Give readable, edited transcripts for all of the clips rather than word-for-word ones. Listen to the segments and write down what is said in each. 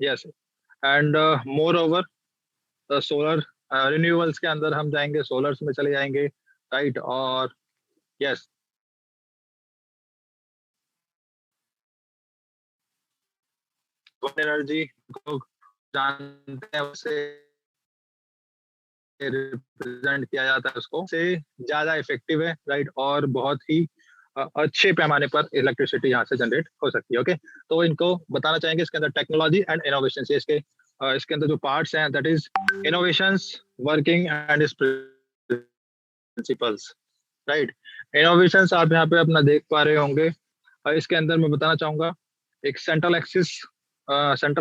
Yes, and more over solar renewables के अंदर हम जाएंगे, सोलर्स में चले जाएंगे, राइट। और यस, एनर्जी को जानते हैं, उसे रिप्रेजेंट किया जाता है, उसको से ज्यादा इफेक्टिव है, राइट। और बहुत ही अच्छे पैमाने पर इलेक्ट्रिसिटी यहाँ से जनरेट हो सकती है। ओके, तो इनको बताना चाहेंगे इसके अंदर टेक्नोलॉजी एंड इनोवेशन से, इसके अंदर जो पार्ट्स हैं, that is innovations, working and principles, right. Innovations आप यहाँ पे अपना देख पा रहे होंगे, और इसके अंदर मैं बताना चाहूंगा एक सेंट्रल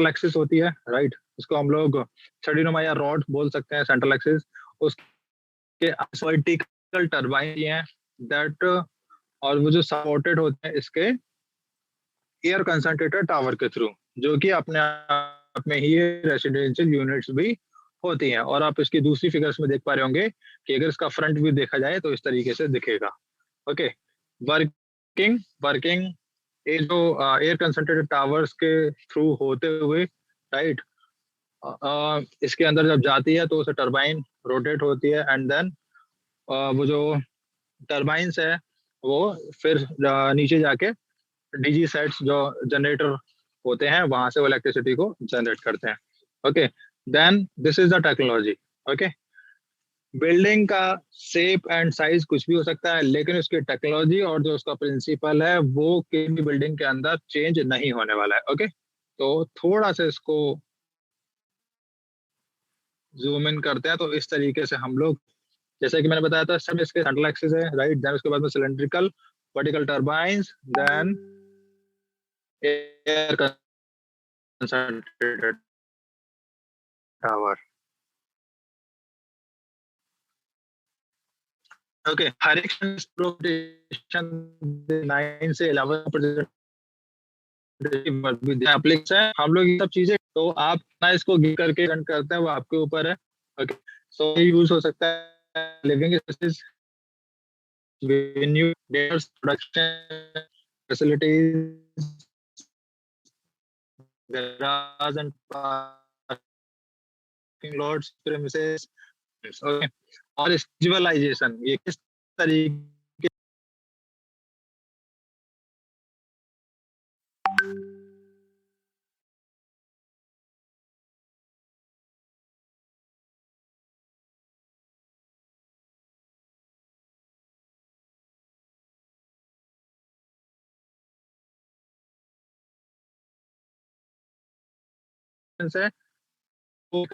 एक्सिस होती है, राइट। इसको हम लोग छड़ी नुमा या रॉड बोल सकते हैं, सेंट्रल एक्सिस। उसके वर्टिकल टरबाइन हैं दैट, और वो जो सपोर्टेड होते हैं इसके एयर कंसंट्रेटर टावर के थ्रू, जो कि अपने आप में ही रेसिडेंशियल यूनिट्स भी होती हैं। और आप इसकी दूसरी फिगर्स में देख पा रहे होंगे कि अगर इसका फ्रंट व्यू देखा जाए तो इस तरीके से दिखेगा। ओके, वर्किंग वर्किंग ये जो एयर कंसंट्रेटेड टावर्स के थ्रू होते हुए, राइट, इसके अंदर जब जाती है तो उसे टरबाइन रोटेट होती है, एंड देन वो जो टरबाइंस है वो फिर नीचे जाके डीजी सेट्स जो जनरेटर होते हैं वहां से वो इलेक्ट्रिसिटी को जनरेट करते हैं। Okay, then this is the technology. Okay, building का शेप एंड साइज कुछ भी हो सकता है, लेकिन उसकी टेक्नोलॉजी और जो उसका प्रिंसिपल है वो किसी भी बिल्डिंग के अंदर चेंज नहीं होने वाला है। ओके, तो थोड़ा सा इसको जूम इन करते हैं, तो इस तरीके से हम लोग, जैसे कि मैंने बताया था, सब इसके सेंट्रल एक्सिस है, राइट। देन उसके बाद में cylindrical vertical turbines, then air concentrated tower. Okay, हर एक 9 से 11% एप्लीकेशन है, हम लोग ये सब चीजें, तो आप ना इसको गिव करके रन करते हैं वो आपके ऊपर है। ओके, सो ये यूज हो सकता है living spaces, venue, production facilities, garage and parking lots, premises. Okay, और विजुअलाइजेशन ये किस तरीके से वो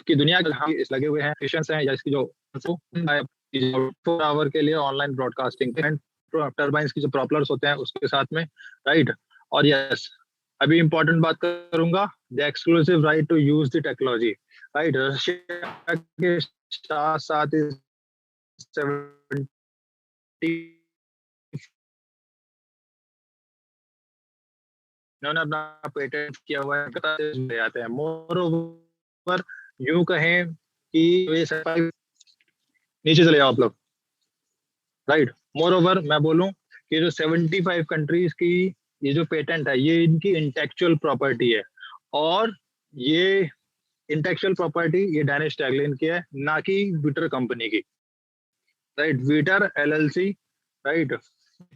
कि दुनिया के जहाँ इस लगे हुए हैं स्टेशन हैं, या इसकी जो 4 आवर के लिए ऑनलाइन ब्रॉडकास्टिंग एंड टर्बाइंस की जो प्रॉपलर्स होते हैं उसके साथ में, राइट। और यस, अभी इंपॉर्टेंट बात करूंगा, the exclusive right to use the technology, right. Russia के साथ साथ 70 इन्होंने अपना पेटेंट किया हुआ है, ले जाते हैं। मोर ओवर यूं कहें कि ये नीचे चले जाओ आप लोग, राइट। मोर ओवर मैं बोलूं कि जो 75 कंट्रीज की ये जो पेटेंट है ये इनकी इंटेलेक्चुअल प्रॉपर्टी है, और ये इंटेलेक्चुअल प्रॉपर्टी ये डैनिश टैगलिन की है, ना कि विटर कंपनी की, राइट। विटर एलएलसी, राइट,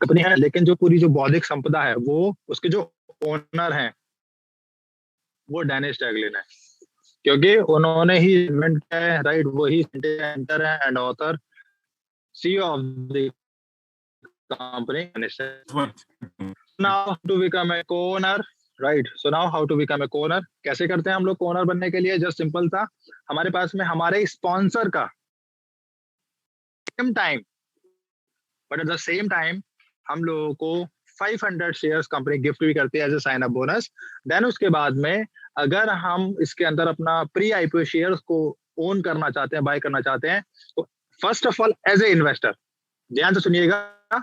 कंपनी है, लेकिन जो पूरी जो बौद्धिक संपदा है वो उसके जो ओनर हैं वो डैनिश टैगलिन है, क्योंकि उन्होंने ही इन्वेंट किया है, राइट। वही सेंटर है and author, CEO of the company. Now to become a co-owner, right? So now how to become a co-owner? कैसे करते हैं हम लोग co-owner बनने के लिए? जस्ट सिंपल था, हमारे पास में हमारे स्पॉन्सर का same time, but at the same time हम लोगों को 500 शेयर्स कंपनी गिफ्ट भी करती है as a sign up bonus. Then उसके बाद में अगर हम इसके अंदर अपना प्री आईपीओ शेयर्स को ओन करना चाहते हैं, बाय करना चाहते हैं, तो first of all as a investor, ध्यान से सुनिएगा,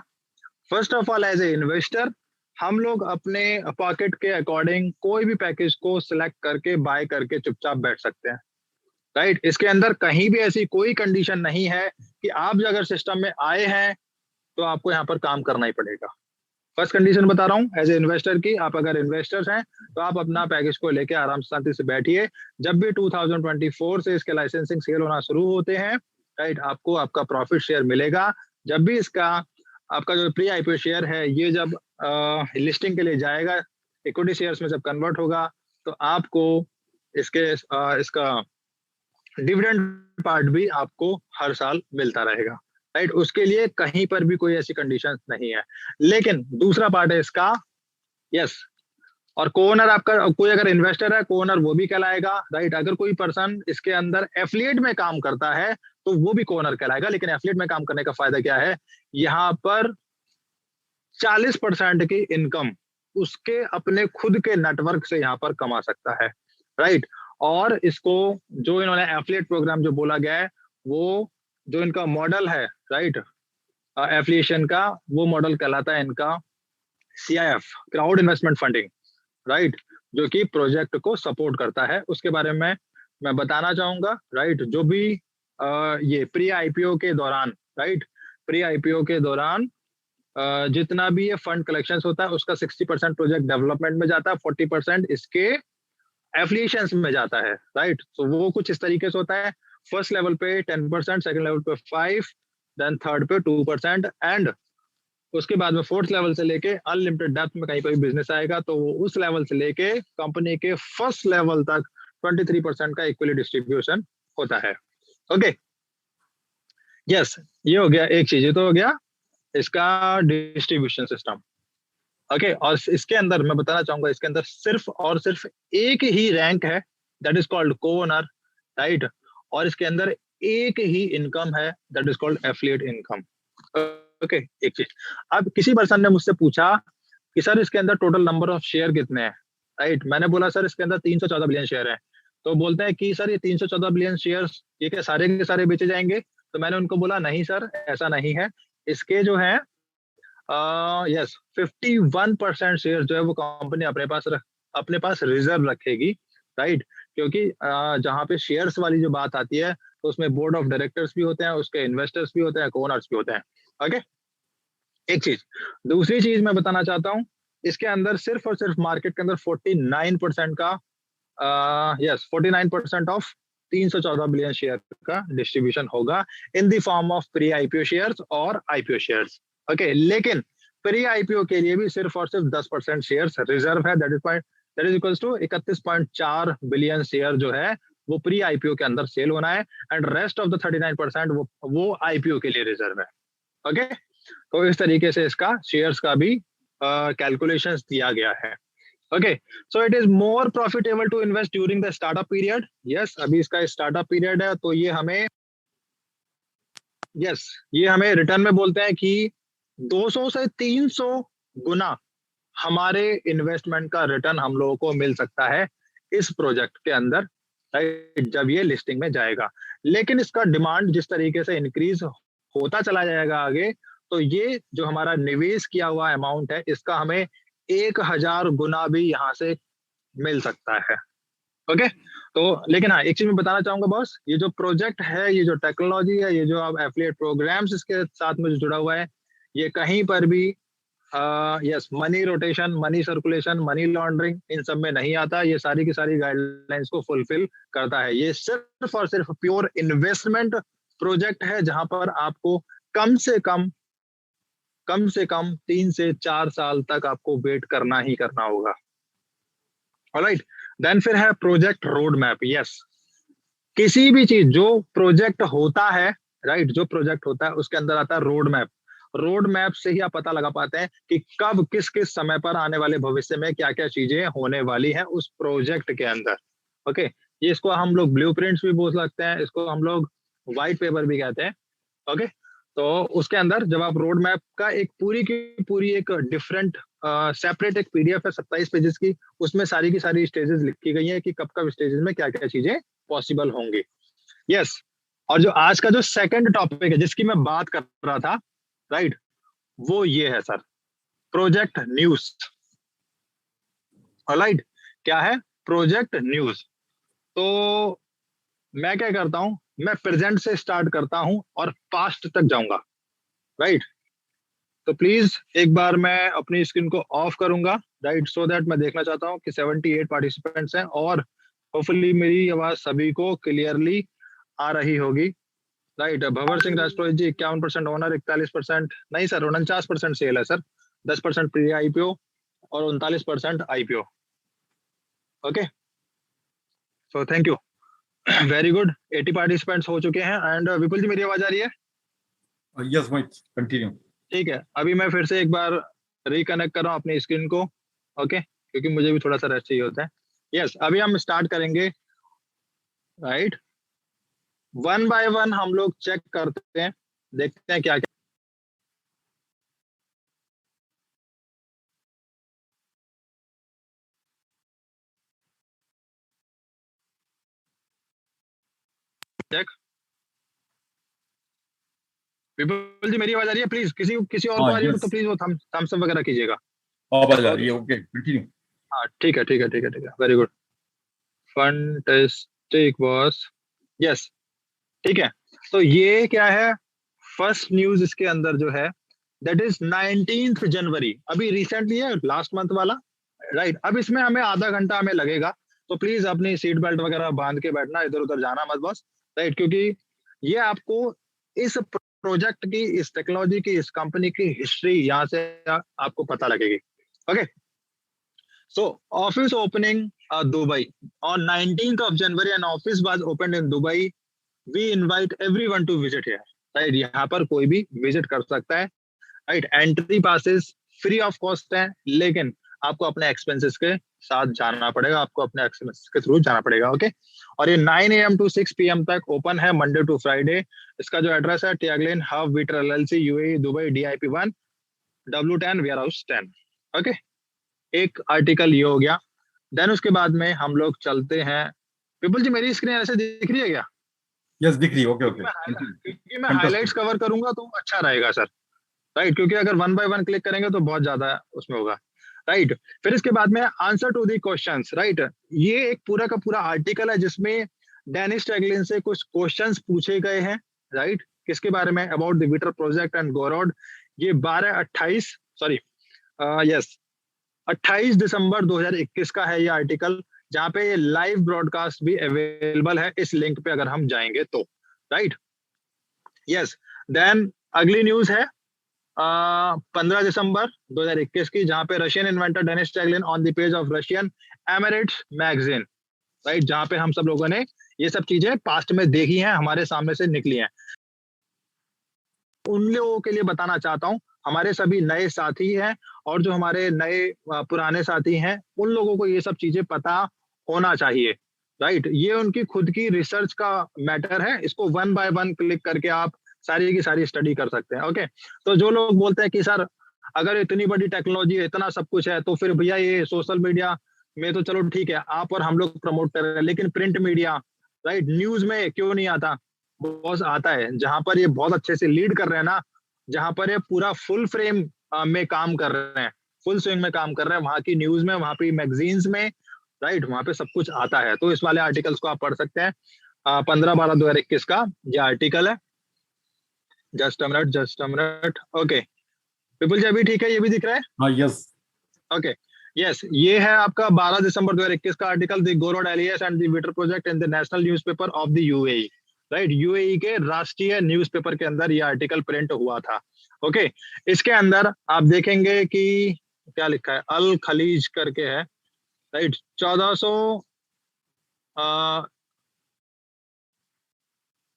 first of all as a investor हम लोग अपने पॉकेट के अकॉर्डिंग कोई भी पैकेज को सिलेक्ट करके बाय करके चुपचाप बैठ सकते हैं, राइट। इसके अंदर कहीं भी ऐसी कोई कंडीशन नहीं है कि आप अगर सिस्टम में आए हैं तो आपको यहाँ पर काम करना ही पड़ेगा। फर्स्ट कंडीशन बता रहा हूँ एज ए इन्वेस्टर की, आप अगर इन्वेस्टर्स हैं तो आप अपना पैकेज को लेके आराम से शांति से बैठिए। जब भी 2024 से इसके लाइसेंसिंग सेल होना शुरू होते हैं, राइट, आपको आपका प्रॉफिट शेयर मिलेगा। जब भी इसका आपका जो प्री आईपीओ शेयर है ये जब लिस्टिंग के लिए जाएगा, इक्विटी शेयर्स में जब कन्वर्ट होगा, तो आपको इसका डिविडेंड पार्ट भी आपको हर साल मिलता रहेगा, राइट। उसके लिए कहीं पर भी कोई ऐसी कंडीशन नहीं है। लेकिन दूसरा पार्ट है इसका, यस, और को ओनर आपका कोई अगर इन्वेस्टर है, को ओनर वो भी कहलाएगा, राइट। अगर कोई पर्सन इसके अंदर एफिलिएट में काम करता है तो वो भी को ओनर कहलाएगा। लेकिन एफिलिएट में काम करने का फायदा क्या है, यहाँ पर 40% की इनकम उसके अपने खुद के नेटवर्क से यहाँ पर कमा सकता है, राइट। और इसको जो इन्होंने एफिलिएट प्रोग्राम जो बोला गया है, वो जो इनका मॉडल है, राइट, एफिलिएशन का, वो मॉडल कहलाता है इनका CIF, crowd investment funding, right, जो कि प्रोजेक्ट को सपोर्ट करता है। उसके बारे में मैं बताना चाहूंगा, राइट। जो भी ये प्री आईपीओ के दौरान, राइट, प्री आईपीओ के दौरान जितना भी ये फंड कलेक्शन होता है उसका 60% प्रोजेक्ट डेवलपमेंट में जाता है, 40% इसके एफिलिएशंस में जाता है, राइट। तो वो कुछ इस तरीके से होता है, फर्स्ट लेवल पे 10%, सेकंड लेवल पे 5, देन थर्ड पे 2%, एंड उसके बाद में फोर्थ लेवल से लेके अनलिमिटेड डेप्थ में कहीं पर भी बिजनेस आएगा तो वो उस लेवल से लेके कंपनी के फर्स्ट लेवल तक 23% का इक्वली डिस्ट्रीब्यूशन होता है। ओके, यस, ये हो गया एक चीज, ये तो हो गया इसका डिस्ट्रीब्यूशन सिस्टम। ओके, और इसके अंदर मैं बताना चाहूंगा, इसके अंदर सिर्फ और सिर्फ एक ही रैंक है, दैट इज कॉल्ड को ओनर, राइट। और इसके अंदर एक ही इनकम है, that is called affiliate income. Okay, एक चीज, अब किसी पर्सन ने मुझसे पूछा कि सर इसके अंदर टोटल नंबर ऑफ शेयर कितने हैं, राइट। मैंने बोला सर इसके अंदर 314 बिलियन शेयर है। तो बोलते हैं कि सर ये 314 बिलियन शेयर ये क्या सारे के सारे बेचे जाएंगे? तो मैंने उनको बोला नहीं सर, ऐसा नहीं है। इसके जो है यस 51% शेयर जो है वो कंपनी अपने पास रिजर्व रखेगी, राइट। क्योंकि जहाँ पे शेयर्स वाली जो बात आती है तो उसमें बोर्ड ऑफ डायरेक्टर्स भी होते हैं, उसके इन्वेस्टर्स भी होते हैं, ओनर्स भी होते हैं। ओके, एक चीज, दूसरी चीज मैं बताना चाहता हूँ, इसके अंदर सिर्फ और सिर्फ मार्केट के अंदर 49% का 49% ऑफ 314 बिलियन शेयर का डिस्ट्रीब्यूशन होगा in the form of pre IPO shares और आईपीओ शेयर्स। ओके, लेकिन प्री आईपीओ के लिए भी सिर्फ और सिर्फ 10% शेयर्स रिजर्व है, that is equals to 31.4 billion share जो है वो प्री आईपीओ के अंदर सेल होना है, एंड रेस्ट ऑफ द 39% वो आईपीओ के लिए रिजर्व है। ओके, तो इस तरीके से इसका शेयर्स का भी कैलकुलेशंस दिया गया है। Okay, so it is more profitable to invest during the startup period. Yes, अभी इसका स्टार्टअप पीरियड है तो ये हमें रिटर्न में बोलते हैं कि 200 से 300 गुना हमारे इन्वेस्टमेंट का रिटर्न हम लोगों को मिल सकता है इस प्रोजेक्ट के अंदर, राइट, जब ये लिस्टिंग में जाएगा। लेकिन इसका डिमांड जिस तरीके से इंक्रीज होता चला जाएगा आगे, तो ये जो हमारा निवेश किया हुआ अमाउंट है इसका हमें 1000 गुना भी यहाँ से मिल सकता है। ओके, तो लेकिन हाँ, एक चीज मैं बताना चाहूंगा बॉस, ये जो प्रोजेक्ट है, ये जो टेक्नोलॉजी है, ये जो आप एफिलिएट प्रोग्राम्स इसके साथ में जो जुड़ा हुआ है, ये कहीं पर भी yes money rotation, money circulation, money laundering इन सब में नहीं आता। ये सारी की सारी गाइडलाइंस को फुलफिल करता है। ये सिर्फ और सिर्फ प्योर इन्वेस्टमेंट प्रोजेक्ट है जहां पर आपको कम से कम 3 से 4 साल तक आपको वेट करना ही करना होगा। ऑलराइट, देन फिर है प्रोजेक्ट रोड मैप। यस, किसी भी चीज जो प्रोजेक्ट होता है, राइट, जो प्रोजेक्ट होता है उसके अंदर आता है रोड मैप। रोड मैप से ही आप पता लगा पाते हैं कि कब किस किस समय पर आने वाले भविष्य में क्या क्या चीजें होने वाली हैं उस प्रोजेक्ट के अंदर। ओके, ये इसको हम लोग ब्लूप्रिंट्स भी बोल सकते हैं, इसको हम लोग व्हाइट पेपर भी कहते हैं। ओके, तो उसके अंदर जब आप रोड मैप का एक पूरी की पूरी एक डिफरेंट सेपरेट एक पीडीएफ है 27 पेजेस की, उसमें सारी की सारी स्टेजेस लिखी गई है कि कब कब स्टेजेस में क्या क्या चीजें पॉसिबल होंगी। यस, और जो आज का जो सेकंड टॉपिक है जिसकी मैं बात कर रहा था, राइट, वो ये है सर, प्रोजेक्ट न्यूज। ऑलराइट, क्या है? Project news. तो मैं क्या करता हूँ, मैं प्रेजेंट से स्टार्ट करता हूँ और पास्ट तक जाऊंगा, राइट। तो प्लीज एक बार मैं अपनी स्क्रीन को ऑफ करूंगा, राइट, सो दैट मैं देखना चाहता हूँ कि 78 पार्टिसिपेंट्स हैं और होपफुली मेरी आवाज सभी को क्लियरली आ रही होगी, राइट। भंवर सिंह राजपुरोहित जी 51% ओनर, 41% नहीं सर, 49% सेल है सर, 10% प्री आईपीओ और 39% IPO. Okay, so thank you, very good. 80 participants हो चुके हैं एंड विपुल जी मेरी आवाज आ रही है? यस मोहित, कंटिन्यू। ठीक है, अभी मैं फिर से एक बार रिकनेक्ट कर रहा हूँ अपनी स्क्रीन को, ओके, क्योंकि मुझे भी थोड़ा सा रेस्ट चाहिए होता है। यस, अभी हम स्टार्ट करेंगे, राइट। वन बाय वन हम लोग चेक करते हैं, देखते हैं क्या क्या। चेक, विपुल जी मेरी आवाज आ रही है? प्लीज किसी किसी और को हाँ आ रही हो तो यस, प्लीज वो थम्स अप वगैरह कीजिएगा। आवाज आ रही ओके, है। Okay, continue. हाँ ठीक है ठीक है ठीक है ठीक है, very good, fantastic boss. Yes, ठीक है। तो ये क्या है, फर्स्ट न्यूज इसके अंदर जो है, दैट इज 19 जनवरी, अभी रिसेंटली है, लास्ट मंथ वाला, राइट। अब इसमें हमें आधा घंटा हमें लगेगा, तो प्लीज अपनी सीट बेल्ट वगैरह बांध के बैठना, इधर उधर जाना मत बस, राइट, क्योंकि ये आपको इस प्रोजेक्ट की, इस टेक्नोलॉजी की, इस कंपनी की हिस्ट्री यहाँ से आपको पता लगेगी। Okay, so office opening Dubai on 19th of January, an office was opened in Dubai. We invite everyone to visit here, right. यहाँ पर कोई भी विजिट कर सकता है, right. Entry passes free of cost है, लेकिन आपको अपने एक्सपेंसेस के साथ जाना पड़ेगा, आपको अपने एक्सपेंसेस के थ्रू जाना पड़ेगा, ओके। और ये 9 AM to 6 PM तक ओपन है, मंडे टू फ्राइडे। इसका जो एड्रेस है, tagline hub Veter LLC, UAE Dubai, DIP1 W10 warehouse 10। Okay, एक आर्टिकल ये हो गया। देन उसके बाद में हम लोग चलते हैं, विपुल जी मेरी स्क्रीन ऐसे दिख रही है क्या? यस, दिख रही है। ओके ओके, क्योंकि मैं हाईलाइट्स फैंटास्टिक। कवर करूंगा तो अच्छा रहेगा सर, राइट, क्योंकि अगर वन बाय वन क्लिक करेंगे तो बहुत ज्यादा उसमें होगा, राइट। फिर इसके बाद में answer to the questions, right. ये एक पूरा का पूरा आर्टिकल है जिसमें डेनिस टैगलिन से कुछ क्वेश्चंस पूछे गए हैं, राइट। किसके बारे में? About the Veter project and Gorod. ये 12-28, सॉरी, यस, 28 दिसंबर 2021 का है ये आर्टिकल, जहां पे ये लाइव ब्रॉडकास्ट भी अवेलेबल है इस लिंक पे अगर हम जाएंगे तो, राइट। यस, देन अगली न्यूज है 15 दिसंबर 2021 की, जहां पे Russian inventor Denis Taglin on the page of Russian Emirates magazine, right, जहां पे हम सब लोगों ने ये सब चीजें पास्ट में देखी हैं, हमारे सामने से निकली हैं। उन लोगों के लिए बताना चाहता हूँ, हमारे सभी नए साथी हैं और जो हमारे नए पुराने साथी हैं, उन लोगों को ये सब चीजें पता होना चाहिए, राइट। ये उनकी खुद की रिसर्च का मैटर है, इसको वन बाय वन क्लिक करके आप सारी की सारी स्टडी कर सकते हैं, ओके। तो जो लोग बोलते हैं कि सर अगर इतनी बड़ी टेक्नोलॉजी है, इतना सब कुछ है, तो फिर भैया ये सोशल मीडिया में तो चलो ठीक है, आप और हम लोग प्रमोट कर रहे हैं, लेकिन प्रिंट मीडिया, राइट, न्यूज में क्यों नहीं आता? बॉस आता है, जहां पर ये बहुत अच्छे से लीड कर रहे हैं ना, जहां पर ये पूरा फुल फ्रेम में काम कर रहे हैं, फुल स्विंग में काम कर रहे हैं, वहां की न्यूज में, वहां पे मैगजीन्स में, राइट, वहां पे सब कुछ आता है। तो इस वाले आर्टिकल्स को आप पढ़ सकते हैं, 15/12/2021 का ये आर्टिकल है। Just a minute, just a minute, okay, Vipul ji अभी ठीक है, ये भी दिख रहा है? हाँ यस। ओके, यस, ये है आपका 12 दिसंबर 2021 का article, the Gorod Elias and the Veter project in the national newspaper of the UAE, right. UAE के राष्ट्रीय न्यूज़पेपर के अंदर ये आर्टिकल प्रिंट हुआ था, ओके। इसके अंदर आप देखेंगे कि क्या लिखा है, अल खलीज करके है, राइट। 1400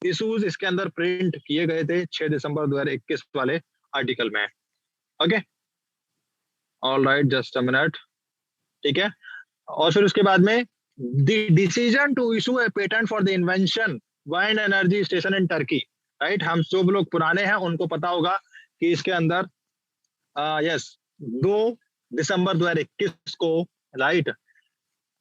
इशूज इसके अंदर प्रिंट किए गए थे 6 दिसंबर 2021 वाले आर्टिकल में, okay. All right, just a minute, ठीक है। और फिर उसके बाद में the decision to issue a patent for the invention wind energy station in Turkey, right. हम जो लोग पुराने हैं उनको पता होगा कि इसके अंदर यस 2 दिसंबर 2021 को, राइट,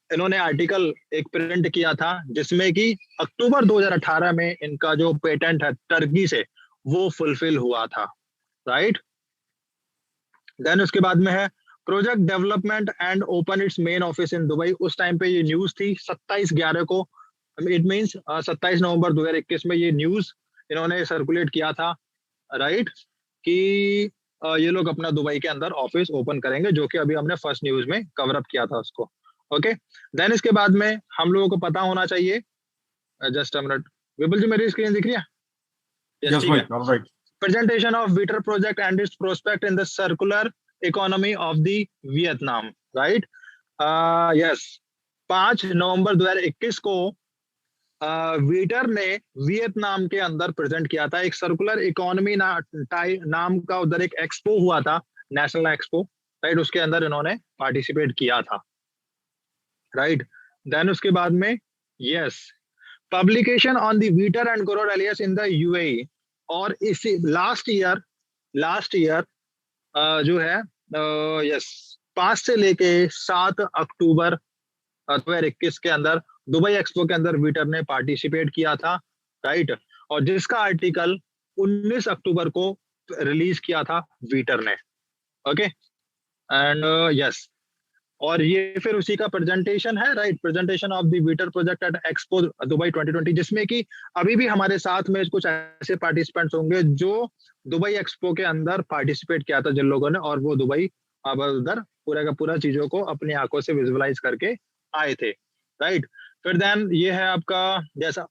इन्होंने आर्टिकल एक प्रिंट किया था जिसमें कि अक्टूबर 2018 में इनका जो पेटेंट है टर्की से वो फुलफिल हुआ था, राइट। देन उसके बाद में है project development and open it's main office in Dubai. उस टाइम पे ये न्यूज थी 27/11 को, इट मींस 27 नवंबर 2021 में ये न्यूज इन्होंने सर्कुलेट किया था, राइट, कि ये लोग अपना दुबई के अंदर ऑफिस ओपन करेंगे, जो कि अभी हमने फर्स्ट न्यूज में कवर अप किया था उसको। ओके, देन इसके बाद में हम लोगों को पता होना चाहिए, जस्ट अ मिनट, विपुल जी मेरी स्क्रीन दिख रही है? Yes, ठीक है। Mohit. All right. Presentation of VITR project and its prospect in the circular economy of the Vietnam, right? Yes, 5 नवंबर 2021 को वीटर ने वियतनाम के अंदर प्रेजेंट किया था। एक सर्कुलर इकोनॉमी नाम का उधर एक एक्सपो हुआ था, नेशनल एक्सपो, राइट, उसके अंदर इन्होंने पार्टिसिपेट किया था, राइट। देन उसके बाद में yes, publication on the Veter and Gorod Elias in the UAE, और इसी लास्ट ईयर जो है यस 5 से लेके 7 अक्टूबर 2021 के अंदर दुबई एक्सपो के अंदर वीटर ने पार्टिसिपेट किया था, राइट, और जिसका आर्टिकल 19 अक्टूबर को रिलीज किया था वीटर ने। ओके, एंड यस, और ये फिर उसी का प्रेजेंटेशन है, right, presentation of the Veter project at Expo Dubai 2020, जिसमें कि अभी भी हमारे साथ में कुछ ऐसे पार्टिसिपेंट्स होंगे जो दुबई एक्सपो के अंदर पार्टिसिपेट किया था जिन लोगों ने, और वो दुबई अब उधर पूरा का पूरा चीजों को अपनी आंखों से विजुअलाइज करके आए थे, राइट। फिर देन ये है आपका जैसा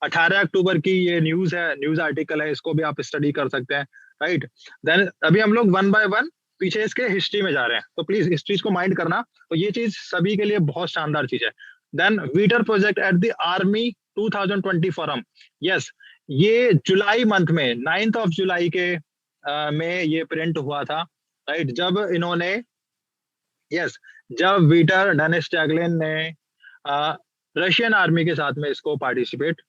18 अक्टूबर की ये न्यूज है, न्यूज आर्टिकल है, इसको भी आप स्टडी कर सकते हैं, राइट। देन अभी हम लोग 1 बाय 1 पीछे इसके हिस्ट्री में जा रहे हैं, तो प्लीज इस चीज को माइंड करना, तो ये चीज सभी के लिए बहुत शानदार चीज है। Then Veter project at the army 2020 forum, yes, ये जुलाई मंथ में 9th ऑफ जुलाई के में ये प्रिंट हुआ था, राइट, जब इन्होंने यस जब वीटर डेनिस टैगलिन ने रशियन आर्मी के साथ में इसको पार्टिसिपेट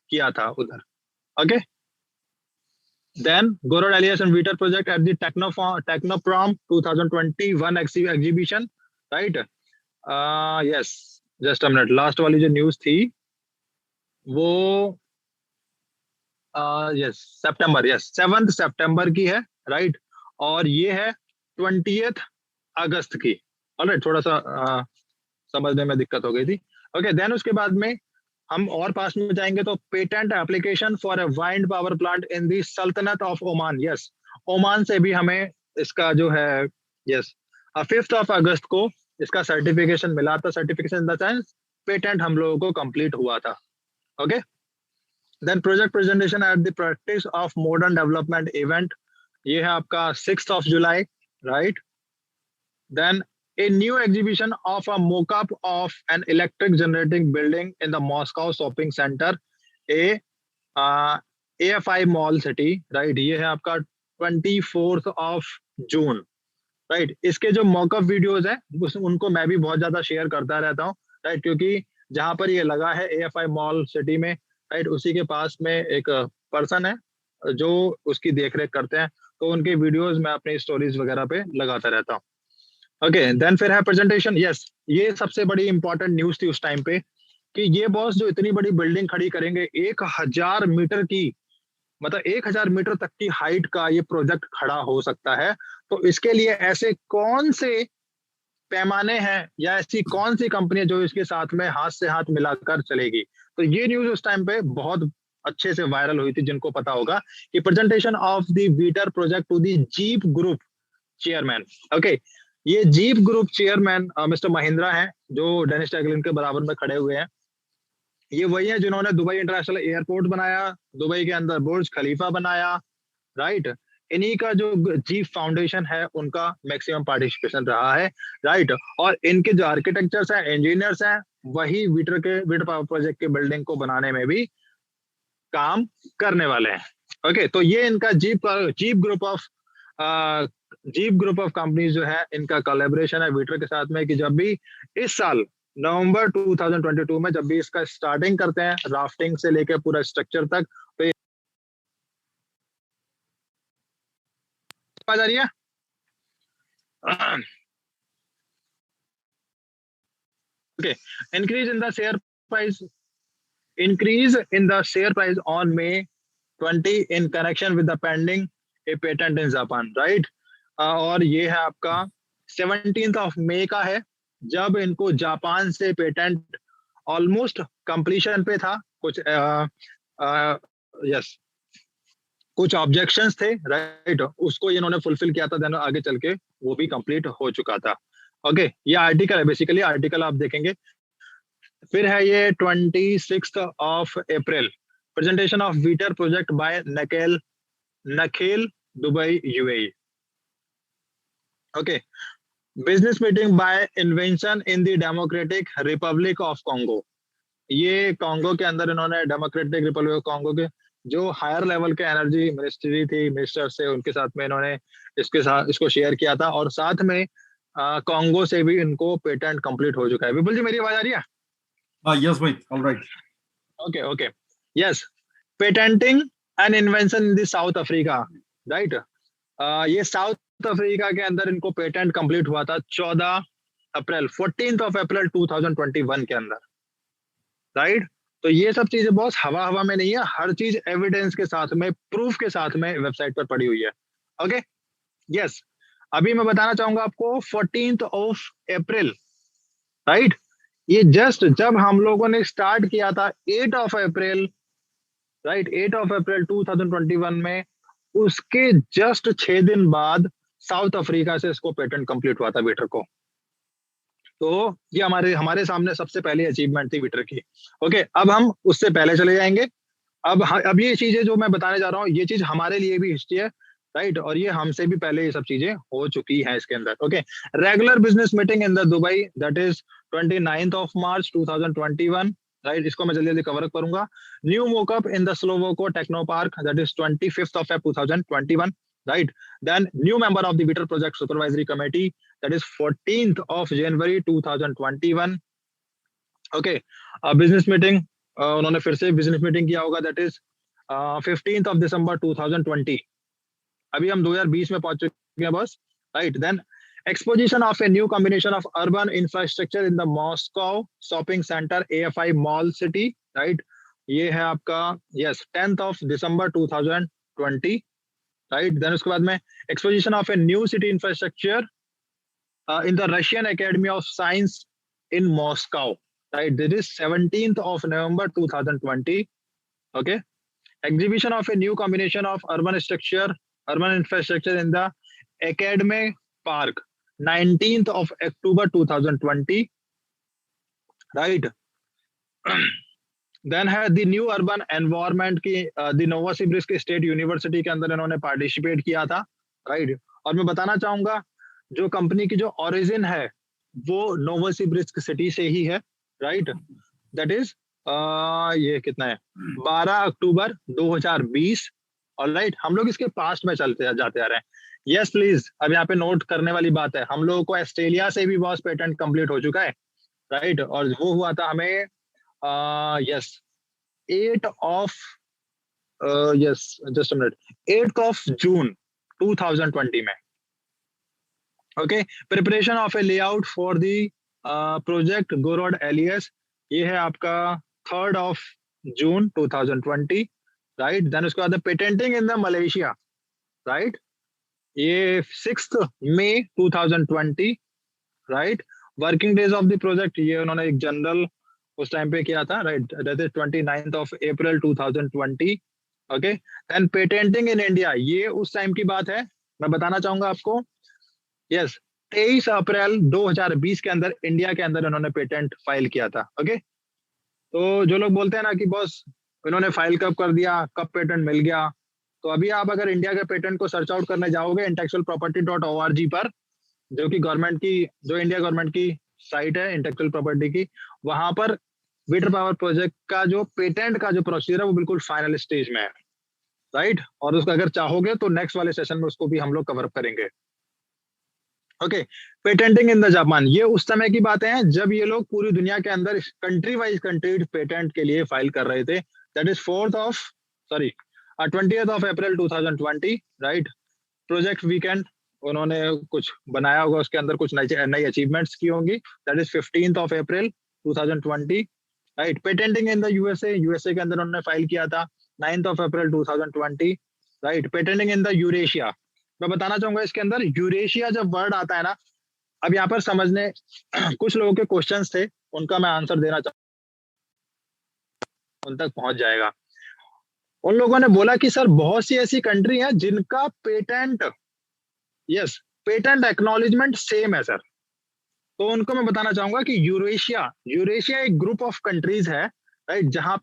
किया था उधर। Okay, then Gorod Elias and Vitor project at the Technoprom 2021 exhibition, right? Yes, just a minute, last वाली जो न्यूज थी वो यस सितंबर, यस 7 सितंबर की है, राइट, और ये है 20 अगस्त की। ऑलराइट, थोड़ा सा समझने में दिक्कत हो गई थी। ओके, देन उसके बाद में हम और पास में जाएंगे तो patent application for a wind power plant in the sultanate of Oman, yes, Oman से भी हमें इसका जो है यस 5 अगस्त को इसका सर्टिफिकेशन मिला था, certification in the sense patent हम लोगों को कंप्लीट हुआ था। Okay, then project presentation at the practice of modern development event, ये है आपका 6 जुलाई, right. Then a new exhibition of a mock-up of an electric generating building in the Moscow shopping center, AFI Mall City, right, ये है आपका 24 जून, right. इसके जो mock-up videos हैं उनको मैं भी बहुत ज्यादा शेयर करता रहता हूँ, राइट, क्योंकि जहां पर ये लगा है AFI मॉल सिटी में, राइट, उसी के पास में एक पर्सन है जो उसकी देखरेख करते हैं, तो उनके वीडियोस मैं अपनी स्टोरीज वगैरह पे लगाता रहता हूँ। ओके, देन फिर है प्रेजेंटेशन, यस, ये सबसे बड़ी इंपॉर्टेंट न्यूज थी उस टाइम पे कि ये बॉस जो इतनी बड़ी बिल्डिंग खड़ी करेंगे, 1000 मीटर की, मतलब 1000 मीटर तक की हाइट का ये प्रोजेक्ट खड़ा हो सकता है, तो इसके लिए ऐसे कौन से पैमाने हैं या ऐसी कौन सी कंपनी जो इसके साथ में हाथ से हाथ मिलाकर चलेगी, तो ये न्यूज उस टाइम पे बहुत अच्छे से वायरल हुई थी। जिनको पता होगा कि presentation of the Veter project to the Jeep group chairman, okay, ये Jeep group chairman mister Mahindra हैं, जो डेनिस टैगलिन के बराबर में खड़े हुए हैं। ये वही है जिन्होंने दुबई इंटरनेशनल एयरपोर्ट बनाया, दुबई के अंदर बुर्ज खलीफा बनाया, राइट। इन्हीं का जो जीप फाउंडेशन है उनका मैक्सिमम पार्टिसिपेशन रहा है, राइट, और इनके जो आर्किटेक्चर्स हैं, इंजीनियर्स हैं, वही वीटर पावर प्रोजेक्ट के बिल्डिंग को बनाने में भी काम करने वाले हैं। ओके, तो ये इनका जीप ग्रुप ऑफ कंपनीज जो है इनका कोलैबोरेशन है वीटर के साथ में, कि जब भी इस साल नवंबर 2022 में जब भी इसका स्टार्टिंग करते हैं, राफ्टिंग से लेकर पूरा स्ट्रक्चर तक, तो ये आ जा रही है। Okay, increase in the share price on May 20 in connection with the pending a patent in Japan, right? और ये है आपका 17th ऑफ मई का है, जब इनको जापान से पेटेंट ऑलमोस्ट कंप्लीशन पे था। कुछ यस कुछ ऑब्जेक्शंस थे, राइट, उसको इन्होंने फुलफिल किया था, देन आगे चल के वो भी कंप्लीट हो चुका था। ओके, ये आर्टिकल है, बेसिकली आर्टिकल आप देखेंगे। फिर है ये 26 of April, presentation of Veter project by Nakheel Dubai UAE. Okay, business meeting by invention in the Democratic Republic of Congo. ये कॉन्गो के अंदर इन्होंने डेमोक्रेटिक रिपब्लिक ऑफ कॉन्गो के जो हायर लेवल के एनर्जी मिनिस्ट्री थी, मिनिस्टर से, उनके साथ में इन्होंने इसको शेयर किया था, और साथ में कॉन्गो से भी इनको पेटेंट कंप्लीट हो चुका है। विपुल जी, मेरी आवाज आ रही है? Yes, Mohit. All right. Okay okay, yes, patenting an invention in the South Africa, right. ये साउथ अफ्रीका के अंदर इनको पेटेंट कंप्लीट हुआ था 14th ऑफ अप्रैल 2021 के अंदर, राइट। तो ये सब चीजें बॉस हवा हवा में नहीं है, हर चीज एविडेंस के साथ में, प्रूफ के साथ में वेबसाइट पर पड़ी हुई है। ओके, यस, अभी मैं बताना चाहूंगा आपको 14th ऑफ अप्रैल, राइट, ये जस्ट जब हम लोगों ने स्टार्ट किया था 8 of April, right, 8 of April 2021 में, उसके जस्ट 6 दिन बाद साउथ अफ्रीका से इसको पेटेंट कंप्लीट हुआ था वीटर को। तो ये हमारे सामने सबसे पहली अचीवमेंट थी वीटर की। ओके, अब हम उससे पहले चले जाएंगे। अब ये चीजें जो मैं बताने जा रहा हूँ, ये चीज हमारे लिए भी हिस्ट्री है, राइट, और ये हमसे भी पहले ये सब चीजें हो चुकी हैं इसके अंदर। Okay, regular business meeting in the Dubai, that is 29th of March 2021, right, इसको मैं जल्दी जल्दी कवर करूंगा। New mockup in the Slovoko techno park, that is 25th of Feb 2021, right, then new member of the Vitter project supervisory committee, that is 14th of January 2021. okay, business meeting, उन्होंने फिर से business meeting किया होगा, that is 15th of December 2020। अभी हम 2020 में पहुंच चुके हैं बस, right. Then exposition of a new combination of urban infrastructure in the Moscow shopping center AFI Mall City, right, ये है आपका yes 10th of December 2020, right. Then उसके बाद में exposition of a new city infrastructure in the Russian Academy of Science in Moscow, right, this is 17th of November 2020। Okay, exhibition of a new combination of urban infrastructure in the Academy Park, 19th of October 2020, right. Then है the new urban environment की the Novosibirsk State University के अंदर इन्होंने participate किया था, right. और मैं बताना चाहूंगा, जो कंपनी की जो ओरिजिन है वो नोवोसिबिर्स्क सिटी से ही है, राइट, दैट इज ये कितना है 12 अक्टूबर 2020, और राइट, हम लोग इसके पास्ट में चलते जाते आ रहे हैं। यस प्लीज, अब यहाँ पे नोट करने वाली बात है, हम लोगों को ऑस्ट्रेलिया से भी बॉस पेटेंट कंप्लीट हो चुका है, राइट, और वो हुआ था हमें yes 8 of yes just a minute 8th of June 2020 में। Okay, preparation of a layout for the project Gorod Elias, ये है आपका 3rd of June 2020, right. Then उसके बाद patenting in the Malaysia, right, ये 6th May 2020, right. Working days of the project, ये उन्होंने एक जनरल उस टाइम पे किया था, right, that is 29th of April 2020। Okay, then patenting in India, ये उस टाइम की बात है, मैं बताना चाहूंगा आपको, यस 23 अप्रैल 2020 के अंदर इंडिया के अंदर इन्होंने पेटेंट फाइल किया था। ओके, तो जो लोग बोलते हैं ना कि बॉस इन्होंने फाइल कब कर दिया, कब पेटेंट मिल गया, तो अभी आप अगर इंडिया के पेटेंट को सर्च आउट करने जाओगे intellectualproperty.org पर, जो कि जो इंडिया गवर्नमेंट की साइट है इंटेलेक्चुअल प्रॉपर्टी की, वहां पर वीटर पावर प्रोजेक्ट का जो पेटेंट का जो प्रोसीजर है वो बिल्कुल फाइनल स्टेज में है, राइट। और उसको अगर चाहोगे तो नेक्स्ट वाले सेशन में उसको भी हम लोग कवर करेंगे। Okay, patenting in the Japan, ये उस समय की बातें हैं जब ये लोग पूरी दुनिया के अंदर कंट्री वाइज कंट्री पेटेंट के लिए फाइल कर रहे थे, that is 20th of April 2020, right. Project weekend उन्होंने कुछ बनाया होगा, उसके अंदर कुछ नई अचीवमेंट्स की होंगी, that is 15th of April 2020, right. Patenting in the USA के अंदर उन्होंने फाइल किया था 9th of April 2020, right. Patenting in the Eurasia, मैं बताना चाहूंगा इसके अंदर यूरेशिया जब वर्ड आता है ना, अब यहाँ पर समझने कुछ लोगों के क्वेश्चंस थे, उनका मैं आंसर देना उन तक पहुंच जाएगा। उन लोगों ने बोला कि सर बहुत सी ऐसी कंट्री हैं जिनका patent, yes, patent acknowledgement same है सर। तो उनको मैं बताना चाहूंगा कि यूरेशिया यूरेशिया एक ग्रुप ऑफ कंट्रीज है, राइट, जहां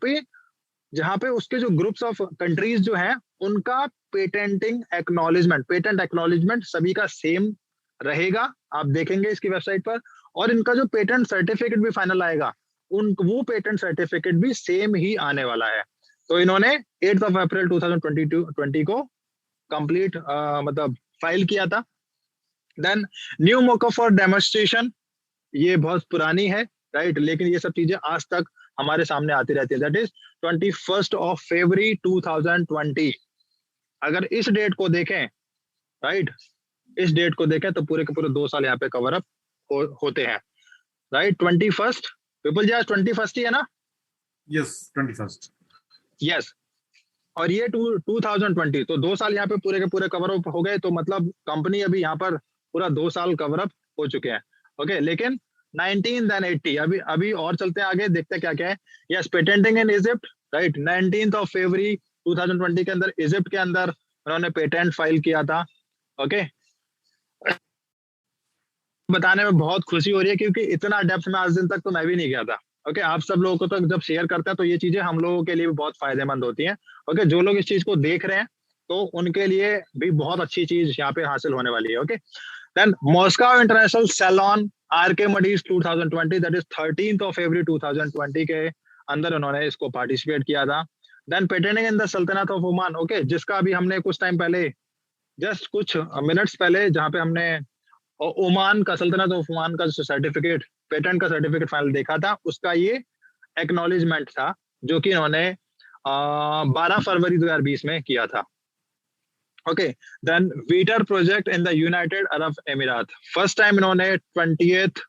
पे उसके जो ग्रुप्स ऑफ कंट्रीज जो हैं उनका पेटेंट एक्नॉलेजमेंट सभी का सेम रहेगा। आप देखेंगे इसकी वेबसाइट पर, और इनका जो पेटेंट सर्टिफिकेट भी फाइनल आएगा, वो पेटेंट सर्टिफिकेट भी सेम ही आने वाला है। तो इन्होंने 8 अप्रैल 2020 को कंप्लीट मतलब फाइल किया था। देन न्यू मोको फॉर डेमोन्स्ट्रेशन, ये बहुत पुरानी है, राइट, लेकिन ये सब चीजें आज तक हमारे सामने आती रहती है। दैट इज 21 फरवरी 2020। अगर इस डेट को देखें, राइट, इस डेट को देखें तो पूरे के पूरे 2 साल यहाँ पे कवर अप होते हैं, राइट। 21 पीपल जी, आज 21 ही है ना? Yes, 21st. यस। और ये 2020, तो 2 साल यहाँ पे पूरे के पूरे कवर अप हो गए। तो मतलब कंपनी अभी यहाँ पर पूरा 2 साल कवर अप हो चुके हैं। ओके, लेकिन 19 देन 80, अभी और चलते हैं आगे, देखते हैं क्या क्या है। Yes, patenting in Egypt, right, 19 फरवरी 2020 के अंदर इजिप्ट के अंदर उन्होंने पेटेंट फाइल किया था। ओके, बताने में बहुत खुशी हो रही है क्योंकि इतना डेप्थ में आज दिन तक तो मैं भी नहीं गया था। ओके, आप सब लोगों को तक जब शेयर करते हैं तो ये चीजें हम लोगों के लिए भी बहुत फायदेमंद होती हैं। ओके, जो लोग इस चीज को देख रहे हैं तो उनके लिए भी बहुत अच्छी चीज यहाँ पे हासिल होने वाली है। Okay, then Moscow International Salon Archimedes 2020, that is 13 फरवरी 2020 के अंदर उन्होंने इसको पार्टिसिपेट किया था। Then patenting in the Sultanate of Oman, okay, जिसका अभी हमने कुछ टाइम पहले, जस्ट कुछ मिनट्स पहले, जहाँ पे हमने ओमान का, सल्तनत ऑफ ओमान का सर्टिफिकेट, पेटेंट का सर्टिफिकेट फाइल देखा था, उसका ये एक्नॉलेजमेंट था जो कि इन्होंने 12 फरवरी 2020 में किया था। Okay, then Veter project in the United Arab Emirates, first time इन्होंने 23